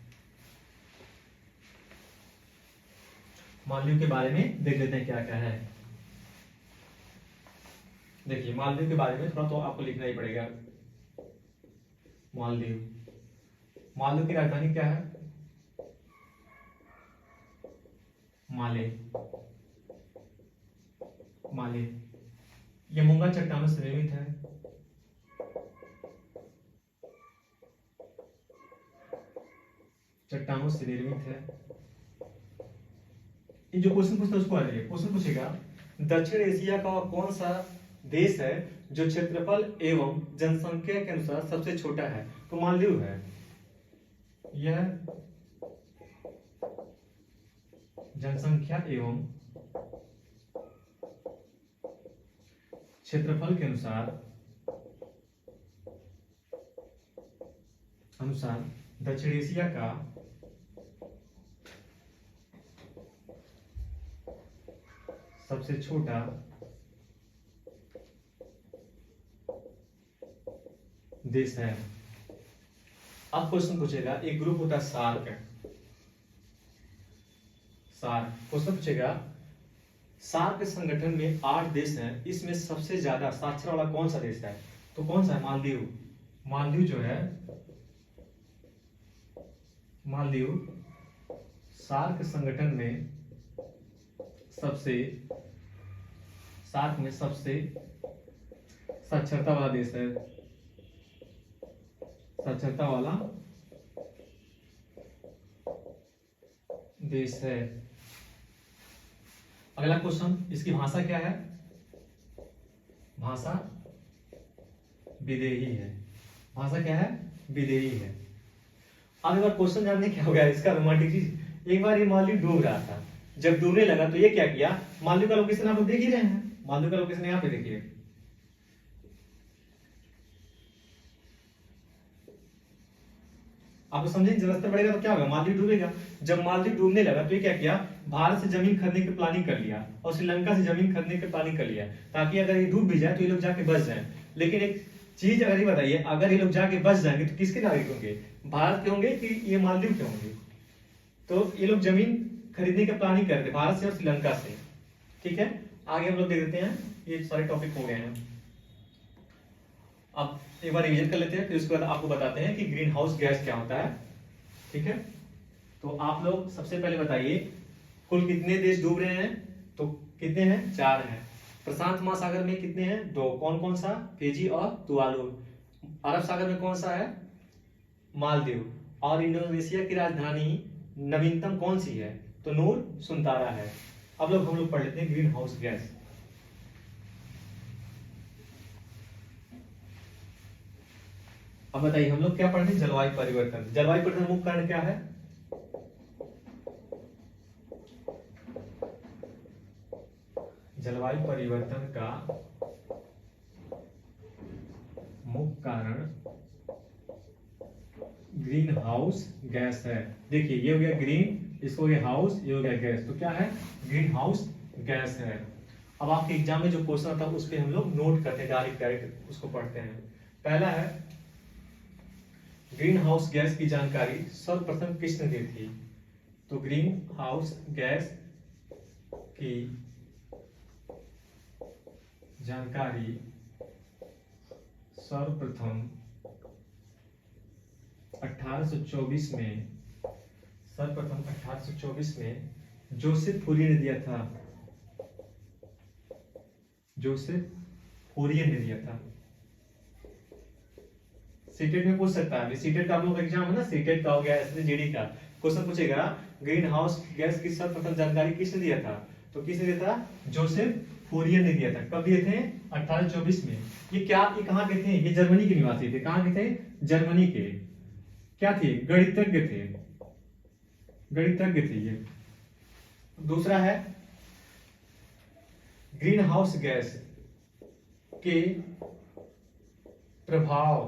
मालदीव के बारे में देख लेते हैं क्या क्या है। देखिए मालदीव के बारे में थोड़ा तो आपको लिखना ही पड़ेगा। मालदीव की राजधानी क्या है, माले। ये मूंगा चट्टानों से निर्मित है। ये जो क्वेश्चन पूछता है उसको आ जाइए। क्वेश्चन पूछेगा, दक्षिण एशिया का कौन सा देश है जो क्षेत्रफल एवं जनसंख्या के अनुसार सबसे छोटा है, तो मालदीव है। यह जनसंख्या एवं क्षेत्रफल के अनुसार दक्षिण एशिया का सबसे छोटा देश है। अब क्वेश्चन पूछेगा, एक ग्रुप होता है सार्क। क्वेश्चन पूछेगा, सार्क संगठन में 8 देश हैं, इसमें सबसे ज्यादा साक्षर वाला कौन सा देश है, तो कौन सा है, मालदीव जो है, सार्क संगठन में सबसे साक्षरता वाला देश है। अगला क्वेश्चन, इसकी भाषा क्या है, भाषा विदेही है। अब एक बार क्वेश्चन जानने क्या हो गया, इसका रोमांटिक चीज, एक बार ये मालदीव डूब रहा था, जब डूबने लगा तो ये क्या किया, मालदीव का लोकेशन आप लोग देख ही रहे हैं, मालदीव का लोकेशन यहाँ पे देखिए, आप समझे, जलस्तर बढ़ेगा तो क्या होगा, मालदीव डूबेगा। जब मालदीव डूबने लगा तो ये क्या किया, भारत से जमीन खरीदने की प्लानिंग कर लिया और श्रीलंका से जमीन खरीदने की प्लानिंग कर लिया, ताकि अगर ये डूब भी जाए तो ये लोग जाके बच जाए। लेकिन एक चीज अगर ये बताइए, अगर ये लोग जाके बच जाएंगे तो किसके नागरिक होंगे, भारत के होंगे कि ये मालदीव के होंगे। तो ये लोग जमीन खरीदने की प्लानिंग करते भारत से और श्रीलंका से। ठीक है, आगे हम लोग देख लेते हैं, ये सारे टॉपिक हो गए हैं। अब एक बार रिवीजन कर लेते हैं, फिर उसके बाद आपको बताते हैं कि ग्रीन हाउस गैस क्या होता है। ठीक है, तो आप लोग सबसे पहले बताइए, कुल कितने देश डूब रहे हैं, तो कितने हैं, 4 हैं। प्रशांत महासागर में कितने हैं, 2, कौन कौन सा, फिजी और तुवालू। अरब सागर में कौन सा है, मालदीव। और इंडोनेशिया की राजधानी नवीनतम कौन सी है, तो नूर सुल्ताना है। अब हम लोग पढ़ लेते हैं ग्रीन हाउस गैस। अब बताइए, हम लोग क्या पढ़ रहे हैं, जलवायु परिवर्तन। जलवायु परिवर्तन मुख्य कारण क्या है, जलवायु परिवर्तन का मुख्य कारण ग्रीन हाउस गैस है। देखिए ये हो गया ग्रीन, इसको हो गया हाउस, ये हो गया गैस, तो क्या है, ग्रीन हाउस गैस है। अब आपके एग्जाम में जो क्वेश्चन आता है उस पर हम लोग नोट करते हैं, डायरेक्ट उसको पढ़ते हैं। पहला है, ग्रीन हाउस गैस की जानकारी सर्वप्रथम किसने दी थी, तो ग्रीन हाउस गैस की जानकारी सर्वप्रथम 1824 में जोसेफ फूरियर ने दिया था, जोसेफ फूरियर ने दिया था। सीटेट में पूछ सकता है, सीटेट का आप लोग एग्जाम है ना, सीटेट का हो गया, एसएसजीडी का क्वेश्चन पूछेगा ग्रीन हाउस गैस की सर्वप्रथम जानकारी किसने दिया था, तो किसने दिया था, जोसेफ फूरियर ने दिया था। कब दिए थे, 1824 में। ये कहाँ के थे, ये जर्मनी के निवासी थे। कहाँ के थे, जर्मनी के। क्या थे, गणितज्ञ थे, गणितज्ञ थे ये। दूसरा है ग्रीन हाउस गैस के प्रभाव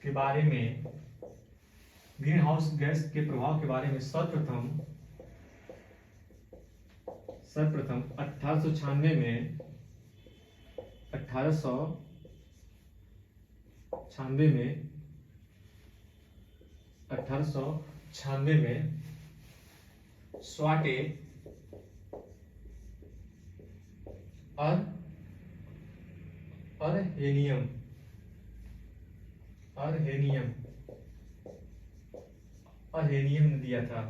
के बारे में, ग्रीन हाउस गैस के प्रभाव के बारे में सर्वप्रथम 1896 में 1896 में स्वाटे अर्हेनियम ने दिया था।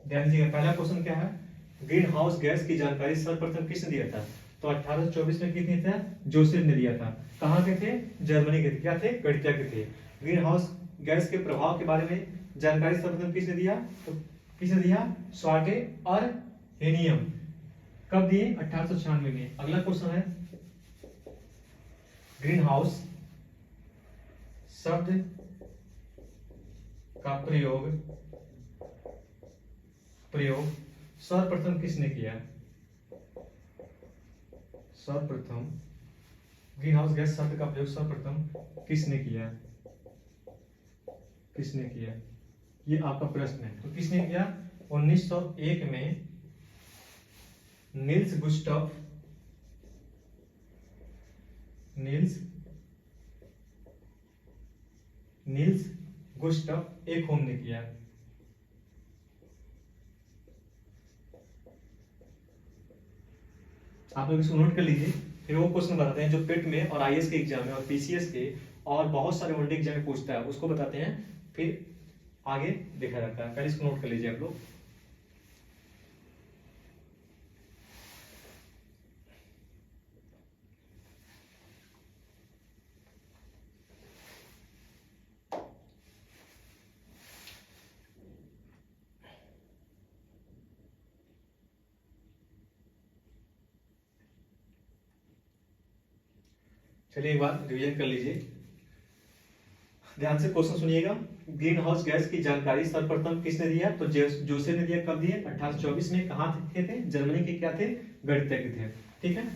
ध्यान दीजिएगा, पहला क्वेश्चन क्या है, ग्रीन हाउस गैस की जानकारी सर्वप्रथम किसने दिया था, तो 1824 में किसने था, जोसेफ ने दिया था। कहाँ के थे, जर्मनी के थे। क्या थे, गणितज्ञ थे। ग्रीन हाउस गैस के प्रभाव के बारे में जानकारी सर्वप्रथम किसने दिया, तो किसने दिया, स्वाटे और हेनियम। कब दिए, 1896 में। अगला क्वेश्चन है, ग्रीन हाउस शब्द का प्रयोग सर्वप्रथम किसने किया, सर्वप्रथम ग्रीन हाउस गैस शब्द का प्रयोग सर्वप्रथम किसने किया, किसने किया, ये आपका प्रश्न है। तो किसने किया, 1901 में नील्स गुस्टफ एकहोम ने किया। आप लोग इसको नोट कर लीजिए, फिर वो क्वेश्चन बताते हैं जो पेट में और आईएएस के एग्जाम में और पीसीएस के और बहुत सारे वनडे एग्जाम में पूछता है, उसको बताते हैं, फिर आगे देखा जाता है। पहले इसको नोट कर लीजिए आप लोग। चलिए एक बार रिवीजन कर लीजिए, ध्यान से क्वेश्चन सुनिएगा। ग्रीन हाउस गैस की जानकारी सर्वप्रथम किसने दिया, तो जोसेफ ने दिया। कब दिया, 1824 में। कहाँ थे, जर्मनी के क्या थे, गणितज्ञ थे। ठीक है,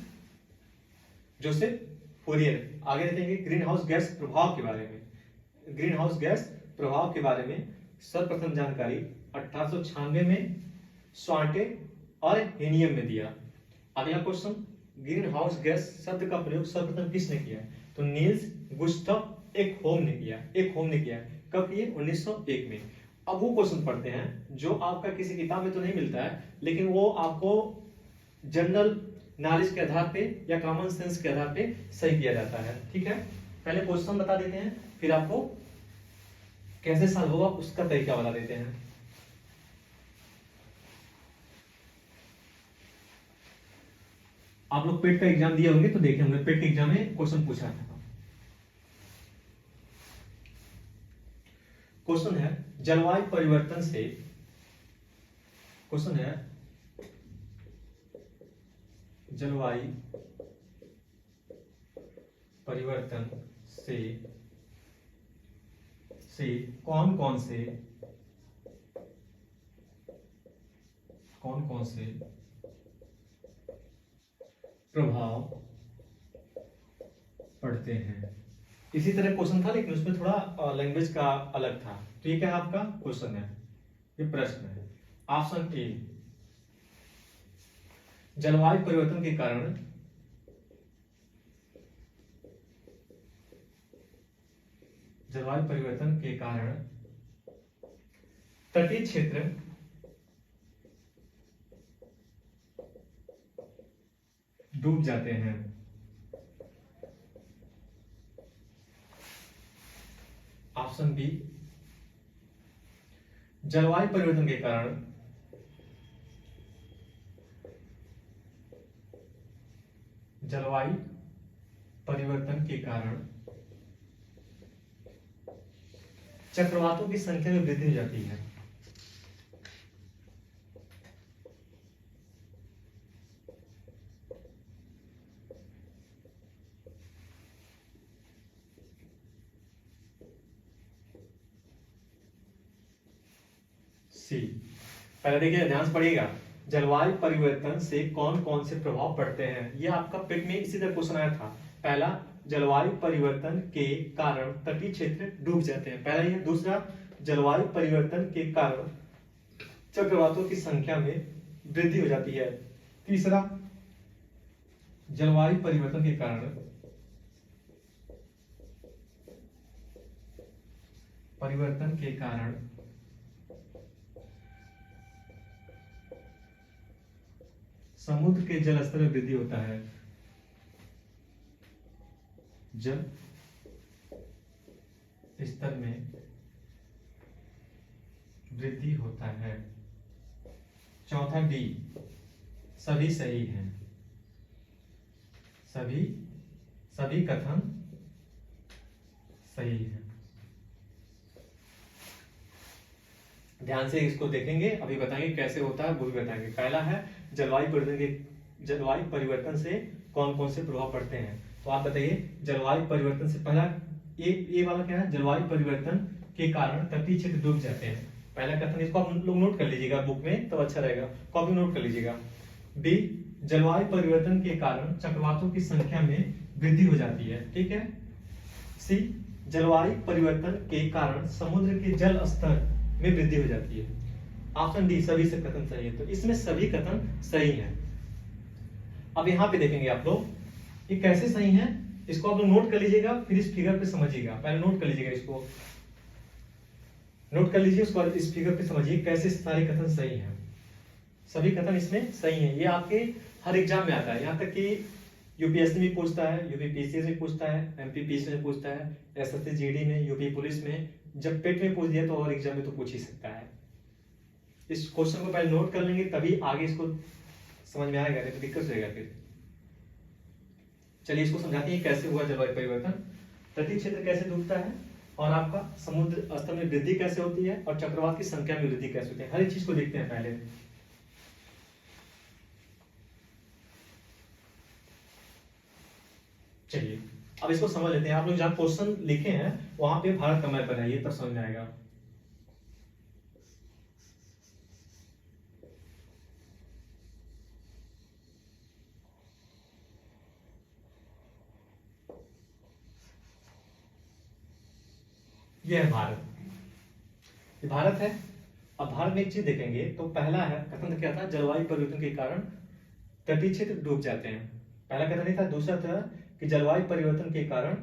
जोसेफ फूरियर। आगे देखेंगे ग्रीन हाउस गैस प्रभाव के बारे में, ग्रीन हाउस गैस प्रभाव के बारे में सर्वप्रथम जानकारी 1896 में स्वाटे और हेनियम में दिया। अगला क्वेश्चन, ग्रीन हाउस गैस शब्द का प्रयोग सर्वप्रथम किसने किया, तो नील्स गुस्टफ एकहोम ने किया, एकहोम ने किया। कब किए, 1901 में। अब वो क्वेश्चन पढ़ते हैं जो आपका किसी किताब में तो नहीं मिलता है, लेकिन वो आपको जनरल नॉलेज के आधार पे या कॉमन सेंस के आधार पे सही किया जाता है। ठीक है, पहले क्वेश्चन बता देते हैं, फिर आपको कैसे सॉल्व होगा उसका तरीका बता देते हैं। आप लोग पेट का एग्जाम दिए होंगे तो देखे होंगे, पेट के एग्जाम में क्वेश्चन पूछा था। क्वेश्चन है जलवायु परिवर्तन से, क्वेश्चन है जलवायु परिवर्तन से कौन कौन से प्रभाव पड़ते हैं। इसी तरह क्वेश्चन था, लेकिन उसमें थोड़ा लैंग्वेज का अलग था। तो ये क्या है, आपका क्वेश्चन है, ये प्रश्न है। ऑप्शन ए, जलवायु परिवर्तन के कारण तटीय क्षेत्र डूब जाते हैं। ऑप्शन बी, जलवायु परिवर्तन के कारण जलवायु परिवर्तन के कारण चक्रवातों की संख्या में वृद्धि हो जाती है। सी, पहले देखिए ध्यान से पढ़िएगा, जलवायु परिवर्तन से कौन कौन से प्रभाव पड़ते हैं। यह आपका पेट में इसी तरह क्वेश्चन आया था। पहला, जलवायु परिवर्तन के कारण तटीय क्षेत्र डूब जाते हैं, पहला ये। दूसरा, जलवायु परिवर्तन के कारण चक्रवातों की संख्या में वृद्धि हो जाती है। तीसरा, जलवायु परिवर्तन के कारण समुद्र के जल स्तर में वृद्धि होता है। जल स्तर में वृद्धि होता है। चौथा, डी, सभी सही हैं। सभी कथन सही है। ध्यान से इसको देखेंगे, अभी बताएंगे कैसे होता है, वो भी बताएंगे। पहला है जलवायु परिवर्तन से कौन कौन से प्रभाव पड़ते हैं। तो आप बताइए, जलवायु परिवर्तन से पहला ये वाला क्या है, जलवायु परिवर्तन के कारण तटीय क्षेत्र डूब जाते हैं। पहला कथन, इसको आप लोग नोट कर लीजिएगा बुक में, तो अच्छा रहेगा, कॉपी नोट कर लीजिएगा। बी, जलवायु परिवर्तन के कारण चक्रवातों की संख्या में वृद्धि हो जाती है, ठीक है। सी, जलवायु परिवर्तन के कारण समुद्र के जल स्तर में वृद्धि हो जाती है। ऑप्शन डी, सभी से कथन सही है। तो इसमें सभी कथन सही हैं। अब यहाँ पे देखेंगे आप लोग, ये कैसे सही है, इसको आप लोग नोट कर लीजिएगा, फिर इस फिगर पे समझिएगा। पहले नोट कर लीजिएगा, इसको नोट कर लीजिए, उसके बाद इस फिगर पे समझिए कैसे सारे कथन सही हैं। सभी कथन इसमें सही हैं। ये आपके हर एग्जाम में आता है, यहाँ तक कि यूपीएससी में पूछता है, यूपीपीसीएस में पूछता है, एमपीपीसी में पूछता है, एसएससी जीडी में, यूपी पुलिस में। जब पेट में पूछ दिया तो और एग्जाम में तो पूछ ही सकता है। इस क्वेश्चन को पहले नोट कर लेंगे, तभी आगे इसको समझ में आएगा, नहीं तो दिक्कत रहेगा फिर। चलिए इसको समझाते हैं कैसे हुआ जलवायु परिवर्तन, तटीय क्षेत्र कैसे डूबता है, और आपका समुद्र स्तर में वृद्धि कैसे होती है, और चक्रवात की संख्या में वृद्धि कैसे होती है। हर एक चीज को देखते हैं पहले। चलिए अब इसको समझ लेते हैं। आप लोग जहां क्वेश्चन लिखे हैं वहां पे भारत का मैप बनाइए, तब समझ में आएगा। यह है भारत, ये भारत है। अब भारत में एक चीज देखेंगे तो पहला है कथन क्या था, जलवायु परिवर्तन के कारण तटीय क्षेत्र डूब जाते हैं। पहला कथन नहीं था। दूसरा था कि जलवायु परिवर्तन के कारण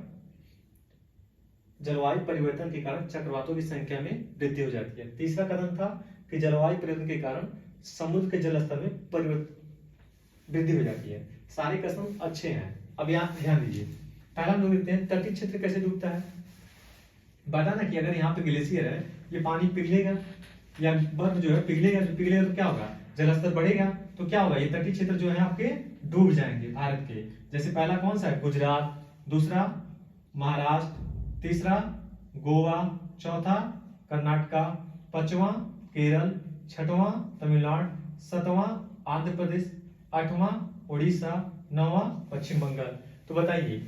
चक्रवातों की संख्या में वृद्धि हो जाती है। तीसरा कथन था कि जलवायु परिवर्तन के कारण समुद्र के जल स्तर में वृद्धि हो जाती है। सारे कथन अच्छे हैं। अब यहाँ ध्यान दीजिए, पहला हम लोग देखते हैं तटीय क्षेत्र कैसे डूबता है। बताना कि अगर यहाँ पे ग्लेशियर है, ये पानी पिघलेगा या बर्फ जो है पिघलेगा, तो क्या होगा, जलस्तर बढ़ेगा, तो क्या होगा, ये तटीय क्षेत्र जो है आपके डूब जाएंगे भारत के। जैसे पहला कौन सा है, गुजरात, दूसरा महाराष्ट्र, तीसरा गोवा, चौथा कर्नाटका, पांचवा केरल, छठवां तमिलनाडु, सातवां आंध्र प्रदेश, आठवां उड़ीसा, नौवां पश्चिम बंगाल। तो बताइए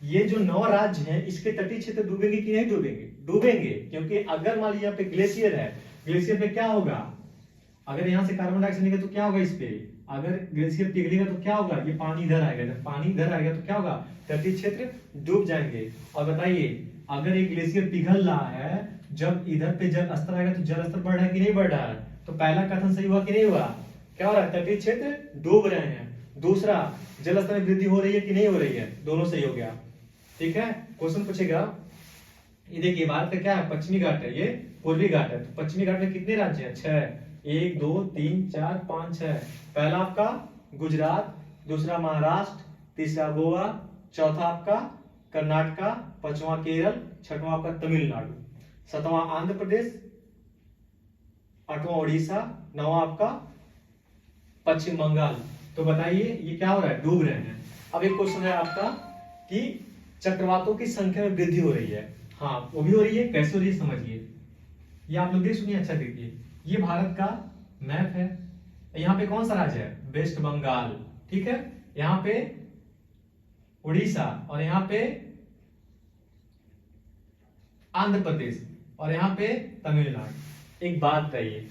ये जो 9 राज्य हैं इसके तटीय क्षेत्र डूबेंगे कि नहीं डूबेंगे? डूबेंगे, क्योंकि अगर मान लीजिए यहाँ पे ग्लेशियर है, ग्लेशियर पे क्या होगा, अगर यहाँ से कार्बन डाइऑक्साइड निकलेगा तो क्या होगा, इस पे अगर ग्लेशियर पिघलेगा तो क्या होगा, ये पानी इधर आएगा, जब पानी इधर आएगा तो क्या होगा, तटीय क्षेत्र डूब जाएंगे। और बताइए अगर एक ग्लेशियर पिघल रहा है, जब इधर पे जल स्तर आएगा तो जल स्तर बढ़ रहा है कि नहीं बढ़ रहा है? तो पहला कथन सही हुआ कि नहीं हुआ, क्या हो रहा है, तटीय क्षेत्र डूब रहे हैं। दूसरा, जल स्तर में वृद्धि हो रही है कि नहीं हो रही है, दोनों सही हो गया। ठीक है, क्वेश्चन पूछेगा, ये देखिए भारत का क्या है, पश्चिमी घाट है, ये पूर्वी घाट है। तो पश्चिमी घाट में कितने राज्य हैं, 6, 1 2 3 4 5 6। पहला आपका गुजरात, दूसरा महाराष्ट्र, तीसरा गोवा, चौथा आपका कर्नाटका, पांचवा केरल, छठवां आपका तमिलनाडु, सातवां आंध्र प्रदेश, आठवां उड़ीसा, नौवां आपका पश्चिम बंगाल। तो बताइए ये क्या हो रहा है, डूब रहे हैं। अब एक क्वेश्चन है आपका कि चक्रवातों की संख्या में वृद्धि हो रही है। हाँ वो भी हो रही है, कैसे हो रही है समझिए। ये आप लोग देख सुनिए, अच्छा देखिए, ये भारत का मैप है। यहाँ पे कौन सा राज्य है, वेस्ट बंगाल, ठीक है। यहाँ पे उड़ीसा और यहाँ पे आंध्र प्रदेश और यहाँ पे तमिलनाडु। एक बात बताइए,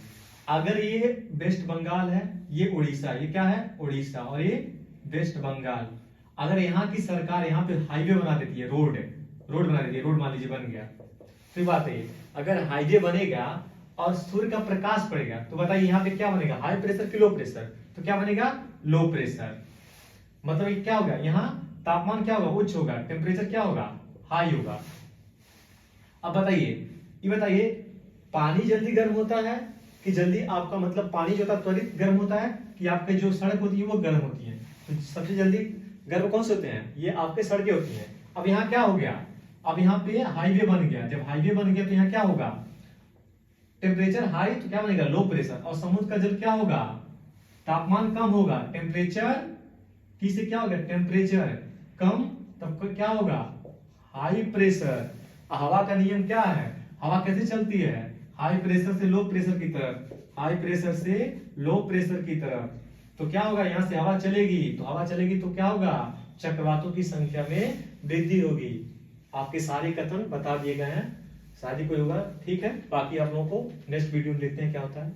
अगर ये वेस्ट बंगाल है, ये उड़ीसा, ये क्या है उड़ीसा और ये वेस्ट बंगाल, अगर यहाँ की सरकार यहाँ पे हाईवे बना देती है, रोड बना देती है, रोड मान लीजिए बन गया, फिर बात है अगर हाईवे बनेगा और सूर्य का प्रकाश पड़ेगा तो बताइए यहाँ पे क्या बनेगा, हाई प्रेशर कि लो प्रेशर, तो क्या बनेगा लो प्रेशर। मतलब ये क्या होगा, यहाँ तापमान क्या होगा, उच्च होगा, टेम्परेचर क्या होगा, हाई होगा। अब बताइए, ये बताइए पानी जल्दी गर्म होता है कि जल्दी आपका मतलब पानी जो होता है त्वरित गर्म होता है कि आपके जो सड़क होती है वो गर्म होती है। तो सबसे जल्दी गर्म कौन से होते हैं, ये आपके सड़कें होती हैं। अब यहाँ क्या हो गया, अब यहाँ पे हाईवे बन गया, जब हाईवे बन गया तो यहाँ क्या होगा, टेम्परेचर हाई तो क्या बनेगा लो प्रेशर, और समुद्र का जल क्या होगा, तापमान कम होगा, टेम्परेचर किससे क्या होगा, टेम्परेचर कम, तब क्या होगा हाई प्रेशर। हवा का नियम क्या है, हवा कैसे चलती है, हाई प्रेशर से लो प्रेशर की तरफ, हाई प्रेशर से लो प्रेशर की तरफ। तो क्या होगा, यहां से हवा चलेगी, तो हवा चलेगी तो क्या होगा, चक्रवातों की संख्या में वृद्धि होगी। आपके सारे कथन बता दिए गए हैं, शायद ही कोई होगा, ठीक है। बाकी आप लोगों को नेक्स्ट वीडियो में देखते हैं क्या होता है।